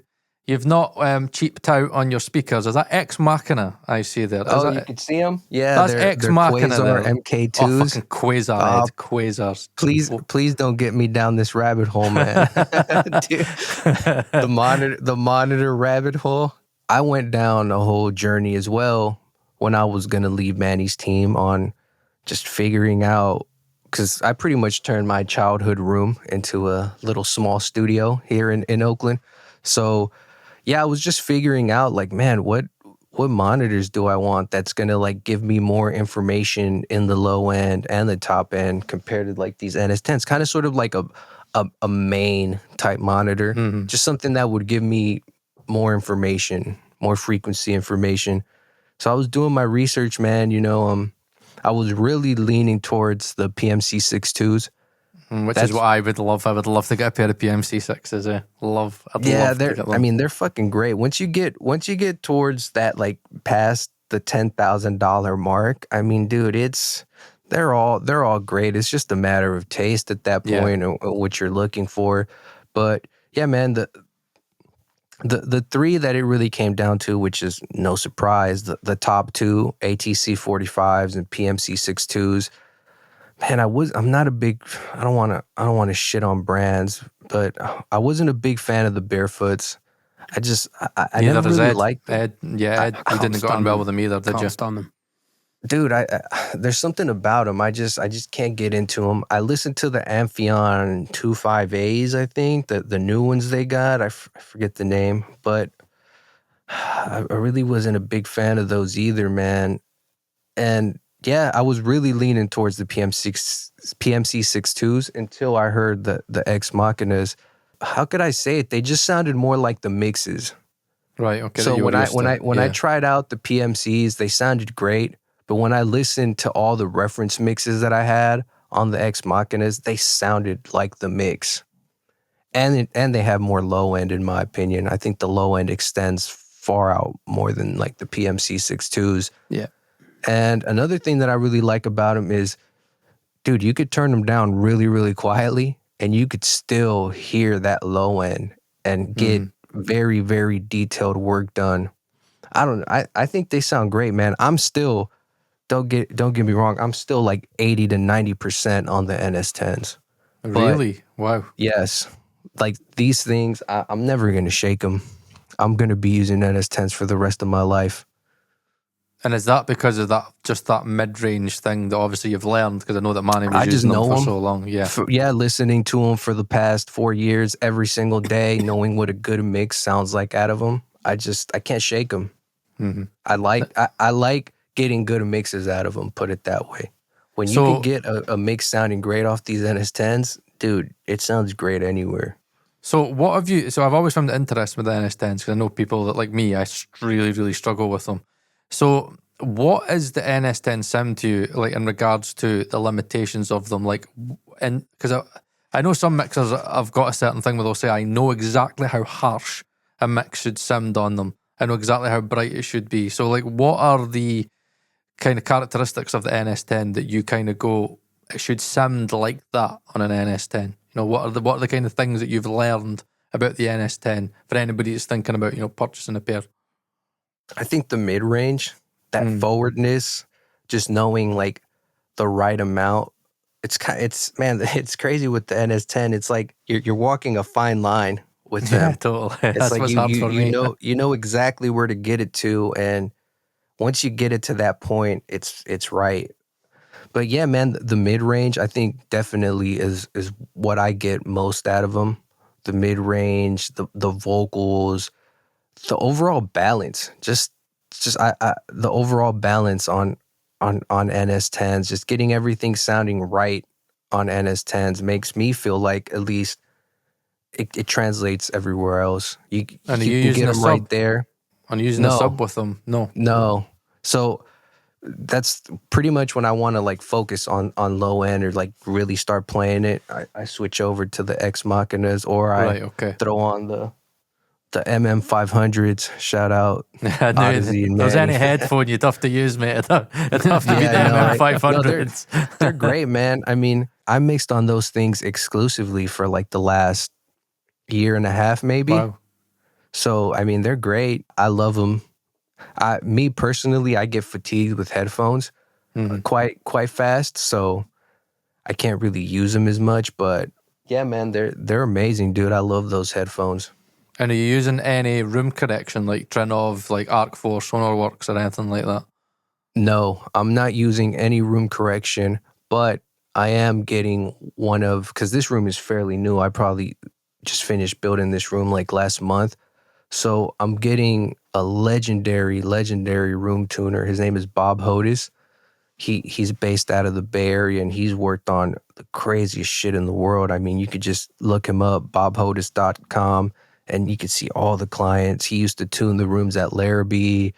you've not cheaped out on your speakers. Is that Ex Machina I see there? You can see them? Yeah, that's they're Ex Machina Quasar there. MK2s. Oh, fucking Quasar, Quasars. Please don't get me down this rabbit hole, man. Dude, the monitor rabbit hole. I went down a whole journey as well when I was going to leave Manny's team on just figuring out, because I pretty much turned my childhood room into a little small studio here in Oakland. So yeah, I was just figuring out like, man, what monitors do I want that's going to like give me more information in the low end and the top end compared to like these NS10s, kind of sort of like a main type monitor, just something that would give me more information, more frequency information. So I was doing my research, man. I was really leaning towards the PMC 6.2s. Which is what I would love. I would love to get a pair of PMC 6s. I'd love to get them. I mean, they're fucking great. Once you get towards that, like past the $10,000 mark, I mean, dude, they're all great. It's just a matter of taste at that point and what you're looking for. But yeah, man, the three that it really came down to, which is no surprise, the top two, ATC 45s and PMC 6.2s. Man, I'm not a big, I don't want to shit on brands, but I wasn't a big fan of the Barefoots. I never really liked them. Ed, you didn't go on well with them either, did you? Can't stand them. Dude, there's something about them. I just can't get into them. I listened to the Amphion 25As, I think, the new ones they got. I forget the name, but I really wasn't a big fan of those either, man. And yeah, I was really leaning towards the PMC 6.2s until I heard the Ex Machinas. How could I say it? They just sounded more like the mixes. Right. Okay. So when I tried out the PMCs, they sounded great. But when I listened to all the reference mixes that I had on the Ex Machinas, they sounded like the mix. And they have more low end, in my opinion. I think the low end extends far out more than like the PMC 6.2s. Yeah. And another thing that I really like about them is, dude, you could turn them down really, really quietly and you could still hear that low end and get very, very detailed work done. I think they sound great, man. I'm still, don't get me wrong, I'm still like 80 to 90% on the NS10s. Really? But, wow. Yes. Like these things, I'm never going to shake them. I'm going to be using NS10s for the rest of my life. And is that because of that mid-range thing that obviously you've learned? Because I know that Manny was using them for so long. Yeah. Listening to them for the past 4 years, every single day, knowing what a good mix sounds like out of them. I can't shake them. Mm-hmm. I like getting good mixes out of them, put it that way. When you can get a mix sounding great off these NS10s, dude, it sounds great anywhere. So I've always found it interesting with the NS10s because I know people that like me, I really, really struggle with them. So what is the NS10 sound to you, like in regards to the limitations of them? Like, and because I know some mixers have got a certain thing where they'll say, I know exactly how harsh a mix should sound on them. I know exactly how bright it should be. So like, what are the kind of characteristics of the NS10 that you kind of go, it should sound like that on an NS10? You know, what are the kind of things that you've learned about the NS10 for anybody that's thinking about, purchasing a pair? I think the mid-range, that forwardness, just knowing like the right amount. It's crazy with the NS10. It's like you're walking a fine line with them. Yeah, totally. It's That's like what's hard for me. You know exactly where to get it to, and once you get it to that point, it's right. But yeah, man, the mid-range I think definitely is what I get most out of them. The mid-range, the vocals, the overall balance, just the overall balance on NS10s, just getting everything sounding right on NS10s makes me feel like at least it translates everywhere else. You can get them right there. I'm using a sub with them. No. So that's pretty much when I want to like focus on low end or like really start playing it. I switch over to the Ex Machinas or I throw on The MM-500s, shout out. I knew Audeze if and there's any Manny. headphone you'd have to use, mate. It'd have to be the no, MM500s. they're great, man. I mean, I mixed on those things exclusively for like the last year and a half, maybe. Wow. So, I mean, they're great. I love them. Me personally, I get fatigued with headphones quite fast, so I can't really use them as much. But yeah, man, they're amazing, dude. I love those headphones. And are you using any room correction like Trinov, like Arc 4, Sonarworks, or anything like that? No, I'm not using any room correction, but I am getting one of, because this room is fairly new. I probably just finished building this room like last month. So I'm getting a legendary room tuner. His name is Bob Hodis. He's based out of the Bay Area, and he's worked on the craziest shit in the world. I mean, you could just look him up, bobhodis.com, and you could see all the clients. He used to tune the rooms at Larrabee,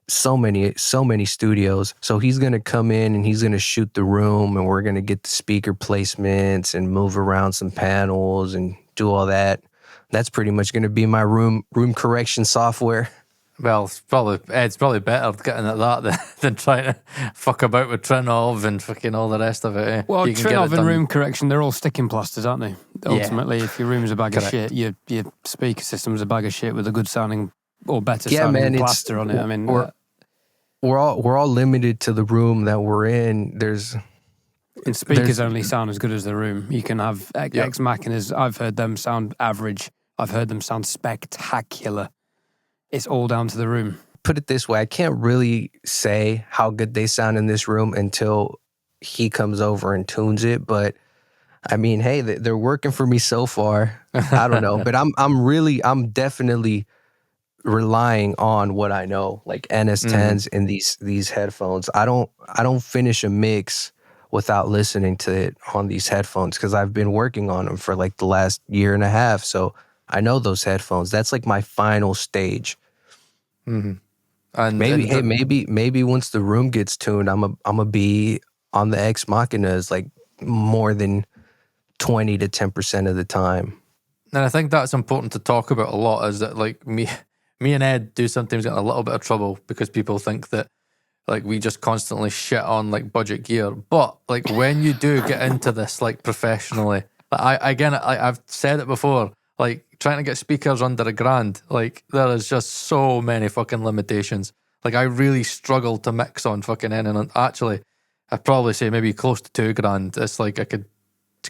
so many studios. So he's going to come in and he's going to shoot the room, and we're going to get the speaker placements and move around some panels and do all that. That's pretty much going to be my room correction software. Well, Ed's probably better getting at that than trying to fuck about with Trinov and fucking all the rest of it. Eh? Well, You can get Trinov it and done. room correction, they're all sticking plasters, aren't they? Ultimately, if your room's a bag Correct. of shit, your speaker system's a bag of shit with a good sounding or better Yeah, sounding man, plaster on it. I mean, we're all limited to the room that we're in. and speakers only sound as good as the room. You can have X Machinas. I've heard them sound average. I've heard them sound spectacular. It's all down to the room. Put it this way, I can't really say how good they sound in this room until he comes over and tunes it. But I mean, hey, they're working for me so far. I don't know, but I'm definitely relying on what I know, like NS10s and these headphones. I don't finish a mix without listening to it on these headphones, because I've been working on them for like the last year and a half. So I know those headphones. That's like my final stage. And Maybe once the room gets tuned, I'm a be on the Ex Machinas like more than 20 to 10% of the time. And I think that's important to talk about a lot, is that like me and Ed do sometimes get in a little bit of trouble because people think that like we just constantly shit on like budget gear. But like when you do get into this like professionally, like I've said it before, like trying to get speakers under $1,000, like there is just so many fucking limitations. Like I really struggle to mix on fucking anything. And actually, I'd probably say maybe close to $2,000. It's like I could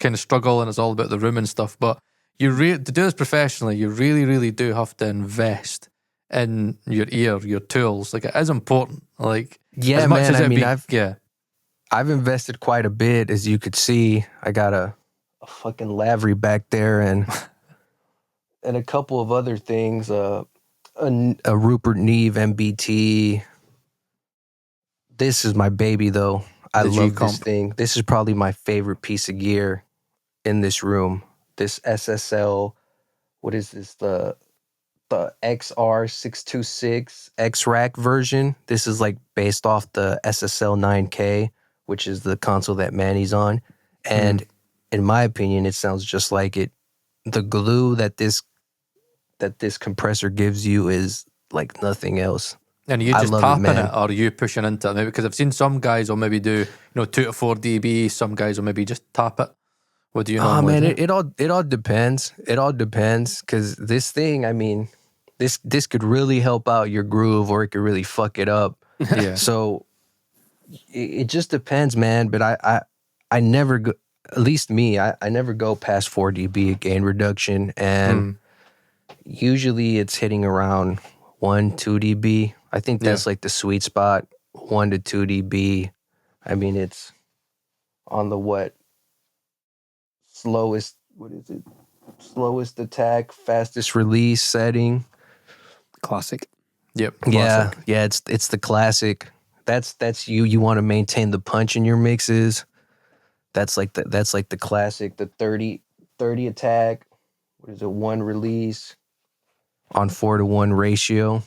kind of struggle, and it's all about the room and stuff. But to do this professionally, you really, really do have to invest in your ear, your tools. Like it is important. Like Yeah, as much man. as I mean, yeah. I've invested quite a bit, as you could see. I got a fucking Lavery back there, and a couple of other things. A Rupert Neve MBT. This is my baby, though. I The love G-Comp. this thing. This is probably my favorite piece of gear in this room. This SSL. What is this? The XR626 X-Rack version. This is like based off the SSL 9K, which is the console that Manny's on. And in my opinion, it sounds just like it. The glue that this compressor gives you is like nothing else. And you I just love tapping man. it, or are you pushing into it? Maybe because I've seen some guys will maybe do 2 to 4 dB. Some guys will maybe just tap it. What do you know? Oh man, it all depends. It all depends, because this thing, I mean, this could really help out your groove, or it could really fuck it up. Yeah. So it just depends, man. But I never go, at least me, I never go past 4 dB gain reduction, and usually it's hitting around 1-2 dB. I think that's like the sweet spot, 1 to 2 dB. I mean, it's on the slowest attack, fastest release setting. Classic. Yep. Yeah, Classic. yeah, it's the classic. That's you want to maintain the punch in your mixes. That's like the classic, the 30 attack. What is it? 1 release on 4-to-1 ratio.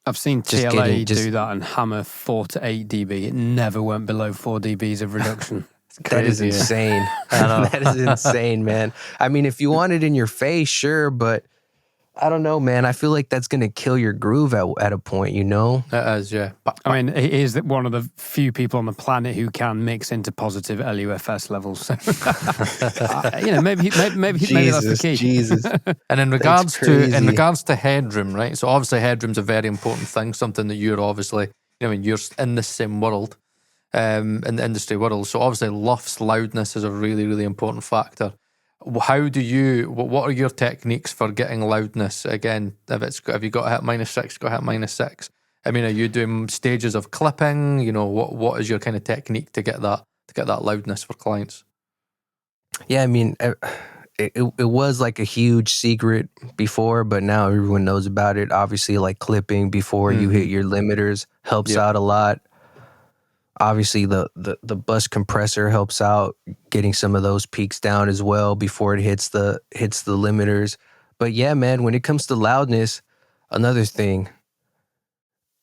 I've seen TLA do that and hammer 4 to 8 dB. It never went below 4 dBs of reduction. That is Crazy, yeah. insane. That is insane, man. I mean, if you want it in your face, sure, but I don't know, man. I feel like that's gonna kill your groove at a point, you know? It is, yeah. I mean, he is one of the few people on the planet who can mix into positive LUFS levels. So, maybe that's the key. Jesus. And in regards crazy. to headroom, right? So obviously headroom's a very important thing, something that you're obviously, you're in the same world, in the industry world. So obviously LUFS, loudness, is a really, really important factor. How do you? What are your techniques for getting loudness? Again, if you got to hit -6, got to hit -6. I mean, are you doing stages of clipping? What is your kind of technique to get that loudness for clients? Yeah, I mean, it was like a huge secret before, but now everyone knows about it. Obviously, like clipping before you hit your limiters helps out a lot. Obviously, the bus compressor helps out getting some of those peaks down as well before it hits the limiters. But yeah, man, when it comes to loudness, another thing,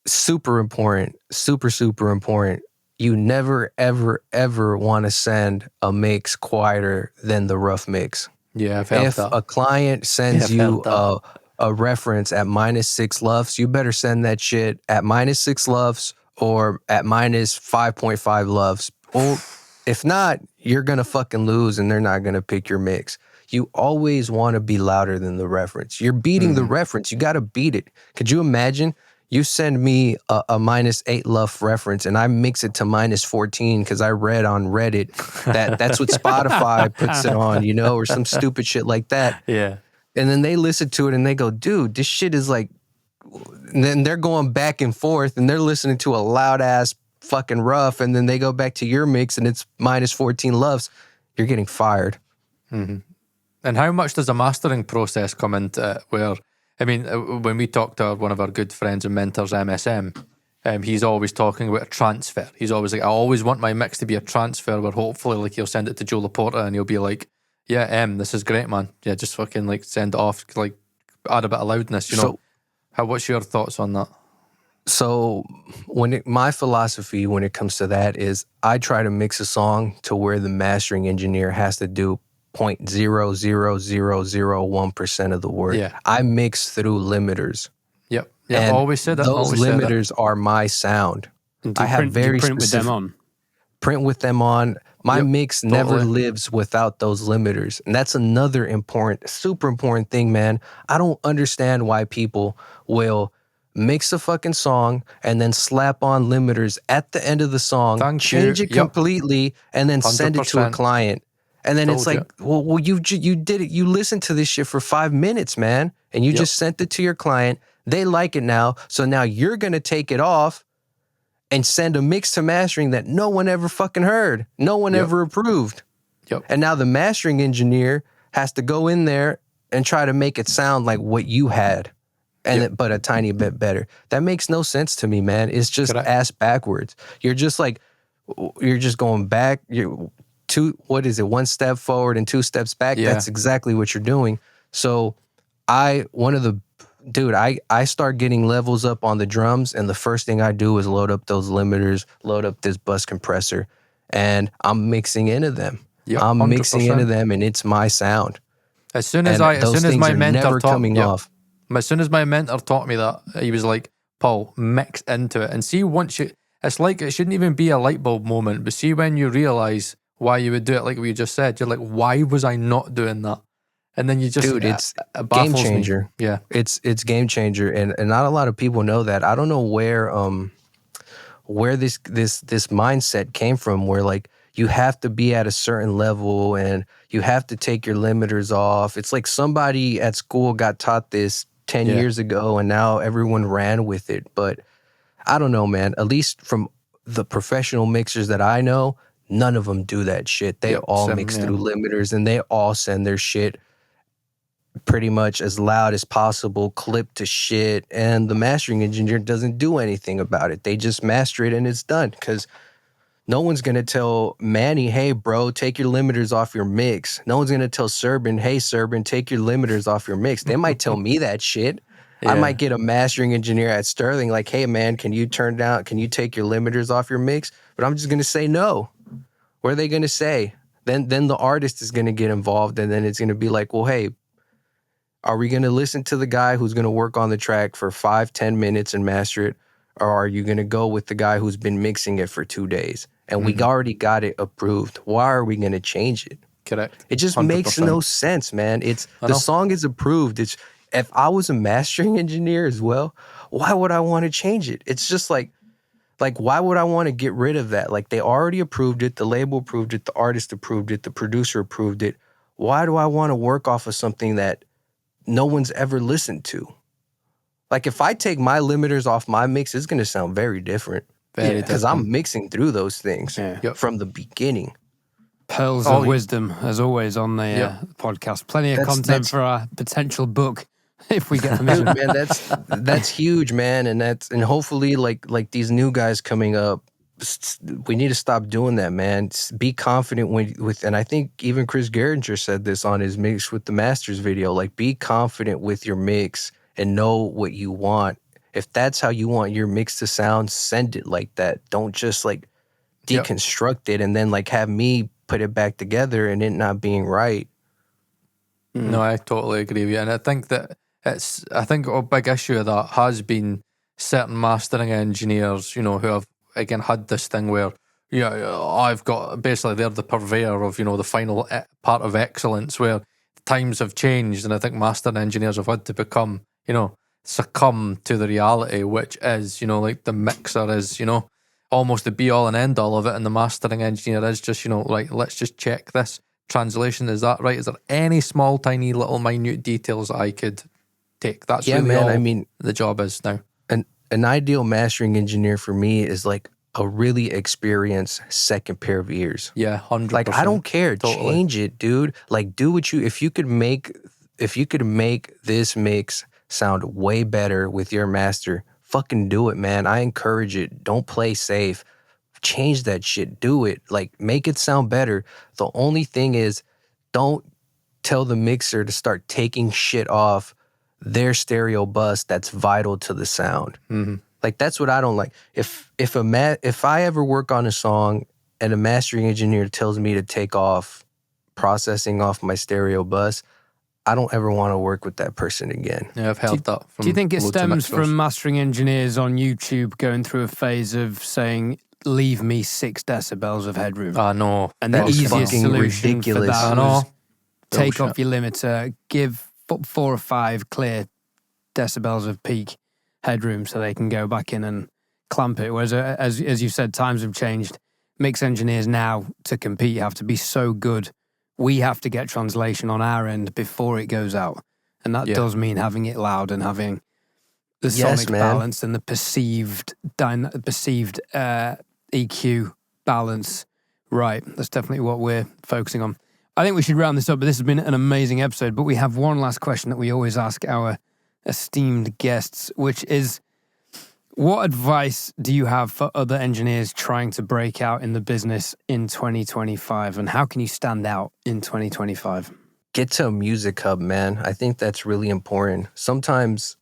super important, super important. You never, ever, ever want to send a mix quieter than the rough mix. Yeah, I've heard If that. a client sends you a reference at -6 LUFS, you better send that shit at -6 LUFS or at -5.5 LUFS. Or if not, you're going to fucking lose and they're not going to pick your mix. You always want to be louder than the reference. You're beating the reference. You got to beat it. Could you imagine? You send me a -8 LUF reference and I mix it to -14 because I read on Reddit that's what Spotify puts it on, or some stupid shit like that. Yeah. And then they listen to it and they go, dude, this shit is like, and then they're going back and forth and they're listening to a loud ass fucking rough. And then they go back to your mix and it's -14 LUFs. You're getting fired. Mm-hmm. And how much does the mastering process come into it where, I mean, when we talk to one of our good friends and mentors, MSM, he's always talking about a transfer. He's always like, I always want my mix to be a transfer where hopefully like he'll send it to Joe Laporta and he'll be like, yeah, this is great, man. Yeah, just fucking like send it off, like add a bit of loudness, So, what's your thoughts on that? So my philosophy when it comes to that is I try to mix a song to where the mastering engineer has to do 0.00001% of the work. Yeah. I mix through limiters. Yep. And always said that. Those always limiters are my sound. And I have very print specific, with them on. Print with them on. My mix never totally. lives without those limiters. And that's another super important thing, man. I don't understand why people will mix a fucking song and then slap on limiters at the end of the song, change it completely, and then send it to a 100%. client. And then it's like, well, you did it. You listened to this shit for 5 minutes, man, and you just sent it to your client. They like it now, so now you're gonna take it off and send a mix to mastering that no one ever fucking heard, no one ever approved. Yep. And now the mastering engineer has to go in there and try to make it sound like what you had, but a tiny bit better. That makes no sense to me, man. It's just ass backwards. You're just going back. One step forward and 2 steps back. Yeah. That's exactly what you're doing. So I start getting levels up on the drums, and the first thing I do is load up those limiters, load up this bus compressor, and I'm mixing into them. Yep, I'm 100%. mixing into them, and it's my sound. As soon as my mentor taught me, off. As soon as my mentor taught me that, he was like, Paul, mix into it. And see, it's like, it shouldn't even be a light bulb moment, but see when you realize why you would do it like we just said, you're like, why was I not doing that? And then you just, dude, it's it game changer. Me. Yeah. It's game changer. And not a lot of people know that. I don't know where this mindset came from, where like you have to be at a certain level and you have to take your limiters off. It's like somebody at school got taught this 10 years ago and now everyone ran with it. But I don't know, man. At least from the professional mixers that I know, none of them do that shit. They all mix through limiters and they all send their shit pretty much as loud as possible, clip to shit. And the mastering engineer doesn't do anything about it. They just master it and it's done. Because no one's going to tell Manny, hey, bro, take your limiters off your mix. No one's going to tell Serban, hey, Serban, take your limiters off your mix. They might tell me that shit. I might get a mastering engineer at Sterling like, hey, man, can you take your limiters off your mix? But I'm just going to say no. What are they going to say? Then the artist is going to get involved, and then it's going to be like, well, hey, Are we going to listen to the guy who's going to work on the track for 5-10 minutes and master it? Or are you going to go with the guy who's been mixing it for 2 days? And we already got it approved. Why are we going to change it? Correct. It just 100%. makes no sense, man. The song is approved. If I was a mastering engineer as well, why would I want to change it? It's just like why would I want to get rid of that? Like, they already approved it, the label approved it, the artist approved it, the producer approved it. Why do I want to work off of something that no one's ever listened to? Like, if I take my limiters off my mix, it's going to sound very different. Because I'm mixing through those things from the beginning. Pearls of wisdom, as always, on the podcast. Plenty of content for our potential book, if we get permission. Dude, man, that's huge, man, and hopefully, like these new guys coming up, we need to stop doing that, man. Be confident with, and I think even Chris Geringer said this on his Mix with the Masters video. Like, be confident with your mix and know what you want. If that's how you want your mix to sound, send it like that. Don't just like deconstruct it and then like have me put it back together and it not being right. No, I totally agree with you. And I think that a big issue of that has been certain mastering engineers, who have, again, had this thing where, I've got, basically they're the purveyor of, the final part of excellence, where times have changed. And I think mastering engineers have had to become, succumb to the reality, which is, like the mixer is, almost the be all and end all of it. And the mastering engineer is just, let's just check this translation. Is that right? Is there any small, tiny, little, minute details that I could take? That's really all the job is now. An ideal mastering engineer for me is like a really experienced second pair of ears. Yeah, 100%. Like, I don't care. Totally. Change it, dude. Like, do what if you could make this mix sound way better with your master, fucking do it, man. I encourage it. Don't play safe. Change that shit. Do it. Like, make it sound better. The only thing is, don't tell the mixer to start taking shit off their stereo bus that's vital to the sound. Mm-hmm. Like, that's what I don't like. If I ever work on a song and a mastering engineer tells me to take off processing off my stereo bus, I don't ever want to work with that person again. Yeah, I've held that. Do you think it stems from mastering engineers on YouTube going through a phase of saying, leave me 6 decibels of headroom? No. And the easiest solution ridiculous. for that was take Bullshit. off your limiter, give 4 or 5 clear decibels of peak headroom so they can go back in and clamp it. Whereas, as you said, times have changed. Mix engineers now, to compete, have to be so good. We have to get translation on our end before it goes out. And that does mean having it loud and having the sonic balance and the perceived EQ balance right. That's definitely what we're focusing on. I think we should round this up, but this has been an amazing episode. But we have one last question that we always ask our esteemed guests, which is, what advice do you have for other engineers trying to break out in the business in 2025? And how can you stand out in 2025? Get to a music hub, man. I think that's really important. Sometimes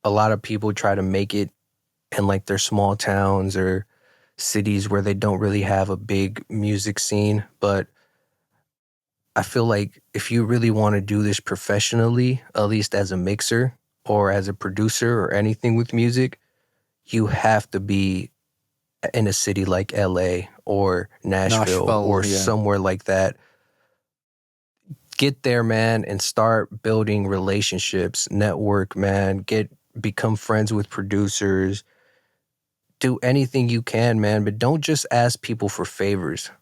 a lot of people try to make it in like their small towns or cities where they don't really have a big music scene. But I feel like if you really want to do this professionally, at least as a mixer or as a producer or anything with music, you have to be in a city like LA or Nashville or somewhere like that. Get there, man, and start building relationships, network, man. Become friends with producers. Do anything you can, man, but don't just ask people for favors.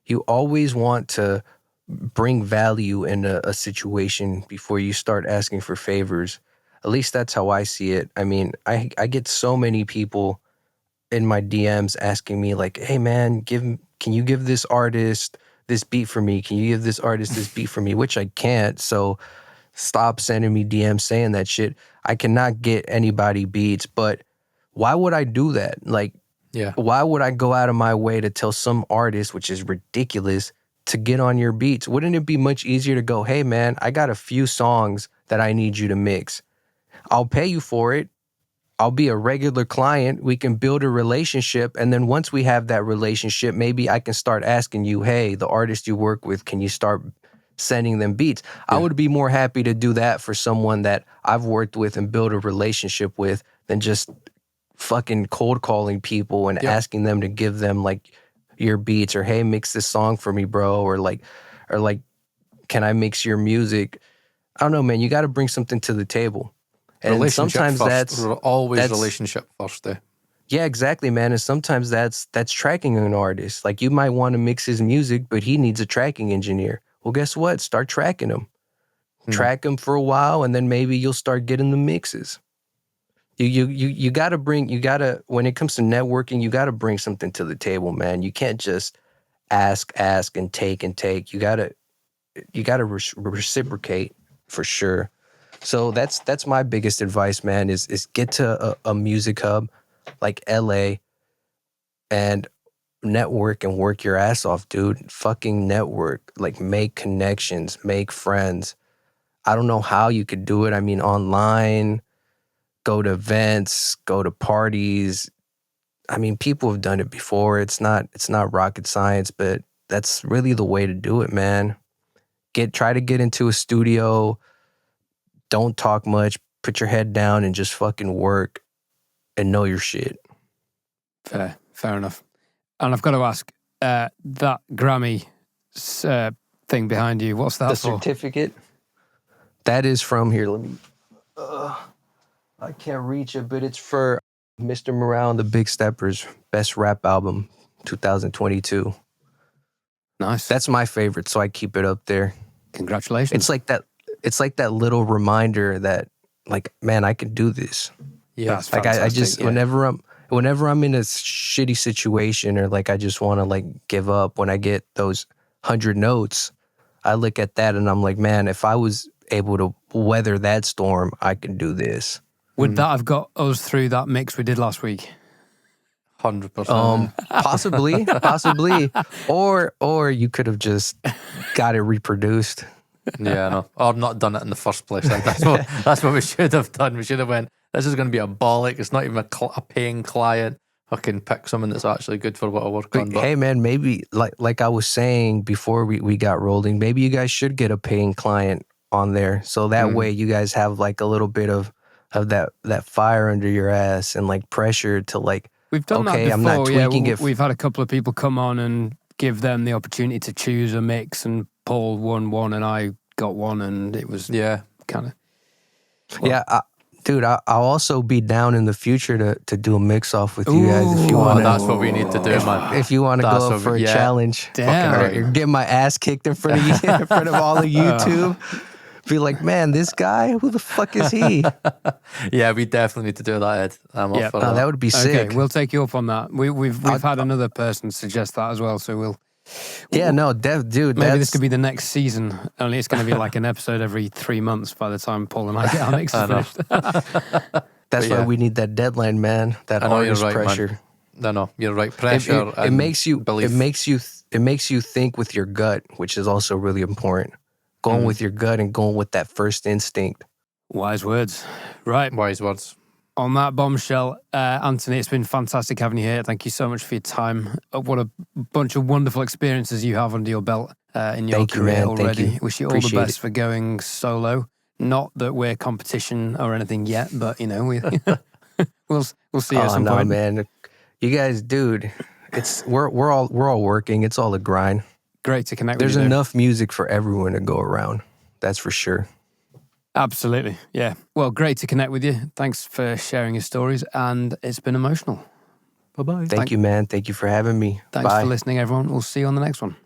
You always want to bring value in a situation before you start asking for favors. At least that's how I see it. I mean, I get so many people in my DMs asking me like, hey man, can you give this artist this beat for me? Can you give this artist this beat for me? Which I can't. So stop sending me DMs saying that shit. I cannot get anybody beats, but why would I do that? Like, why would I go out of my way to tell some artist, which is ridiculous, to get on your beats? Wouldn't it be much easier to go, hey man, I got a few songs that I need you to mix. I'll pay you for it. I'll be a regular client. We can build a relationship. And then once we have that relationship, maybe I can start asking you, hey, the artist you work with, can you start sending them beats. I would be more happy to do that for someone that I've worked with and built a relationship with than just fucking cold calling people and asking them to give them like your beats or, hey, mix this song for me, bro, or like can I mix your music? I don't know, man. You got to bring something to the table. And Relationship sometimes first. Always relationship first. Yeah, exactly, man. And sometimes that's tracking an artist. Like you might want to mix his music, but he needs a tracking engineer. Well, guess what? Start tracking him. Track him for a while, and then maybe you'll start getting the mixes. You gotta when it comes to networking, you gotta bring something to the table, man. You can't just ask and take. You gotta reciprocate for sure. So that's my biggest advice, man, is get to a music hub like LA and network and work your ass off, dude. Fucking network. Like make connections, make friends. I don't know how you could do it. I mean, online, go to events, go to parties. I mean, people have done it before. It's not rocket science, but that's really the way to do it, man. Try to get into a studio. Don't talk much. Put your head down and just fucking work and know your shit. Fair enough. And I've got to ask, that Grammy thing behind you, what's that The for? certificate? That is from here. Let me. I can't reach it, but it's for Mr. Morale and the Big Steppers, Best Rap Album, 2022. Nice. That's my favorite, so I keep it up there. Congratulations. It's like that little reminder that, like, man, I can do this. Yeah, that's like I just whenever I'm in a shitty situation or like I just want to like give up, when I get those 100 notes, I look at that and I'm like, man, if I was able to weather that storm, I can do this. Would that have got us through that mix we did last week? 100%. Possibly, or you could have just got it reproduced. Yeah, no, or not done it in the first place. Like, that's what we should have done. We should have went, this is going to be a bollock. It's not even a paying client. Fucking pick someone that's actually good for what I work on. But hey, man, maybe like I was saying before we got rolling, maybe you guys should get a paying client on there, so that way you guys have like a little bit of that fire under your ass and like pressure to like. We've done that before. I'm not tweaking it. We've had a couple of people come on and give them the opportunity to choose a mix, and Paul won one and I got one, and it was kind of. Yeah, dude, I'll also be down in the future to do a mix off with you guys if you want. That's what we need to do, man. If you want to go up for a challenge, damn, or get my ass kicked in front of you, in front of all of YouTube. Be like, man, this guy, who the fuck is he? Yeah, we definitely need to do that, Ed. I'm up for that. That would be sick. Okay, we'll take you up on that. We've had another person suggest that as well, so we'll. Yeah, no, dude. Maybe this could be the next season. Only it's going to be like an episode every 3 months by the time Paul and I get our mixes finished. That's why we need that deadline, man. That artist pressure. Man. No, you're right. Pressure. It makes you. Belief. It makes you think with your gut, which is also really important. Going with your gut and going with that first instinct. Wise words. Right. Wise words. On that bombshell, Anthony, it's been fantastic having you here. Thank you so much for your time. What a bunch of wonderful experiences you have under your belt in your career already. Thank you. Wish you all the best for going solo. Not that we're competition or anything yet, but you know, we'll see at some point. Man, you guys, dude, we're all working. It's all a grind. Great to connect with you. you. There's enough music for everyone to go around. That's for sure. Absolutely. Yeah. Well, great to connect with you. Thanks for sharing your stories, and it's been emotional. Bye-bye. Thank you, man. Thank you for having me. Thanks for listening, everyone. We'll see you on the next one.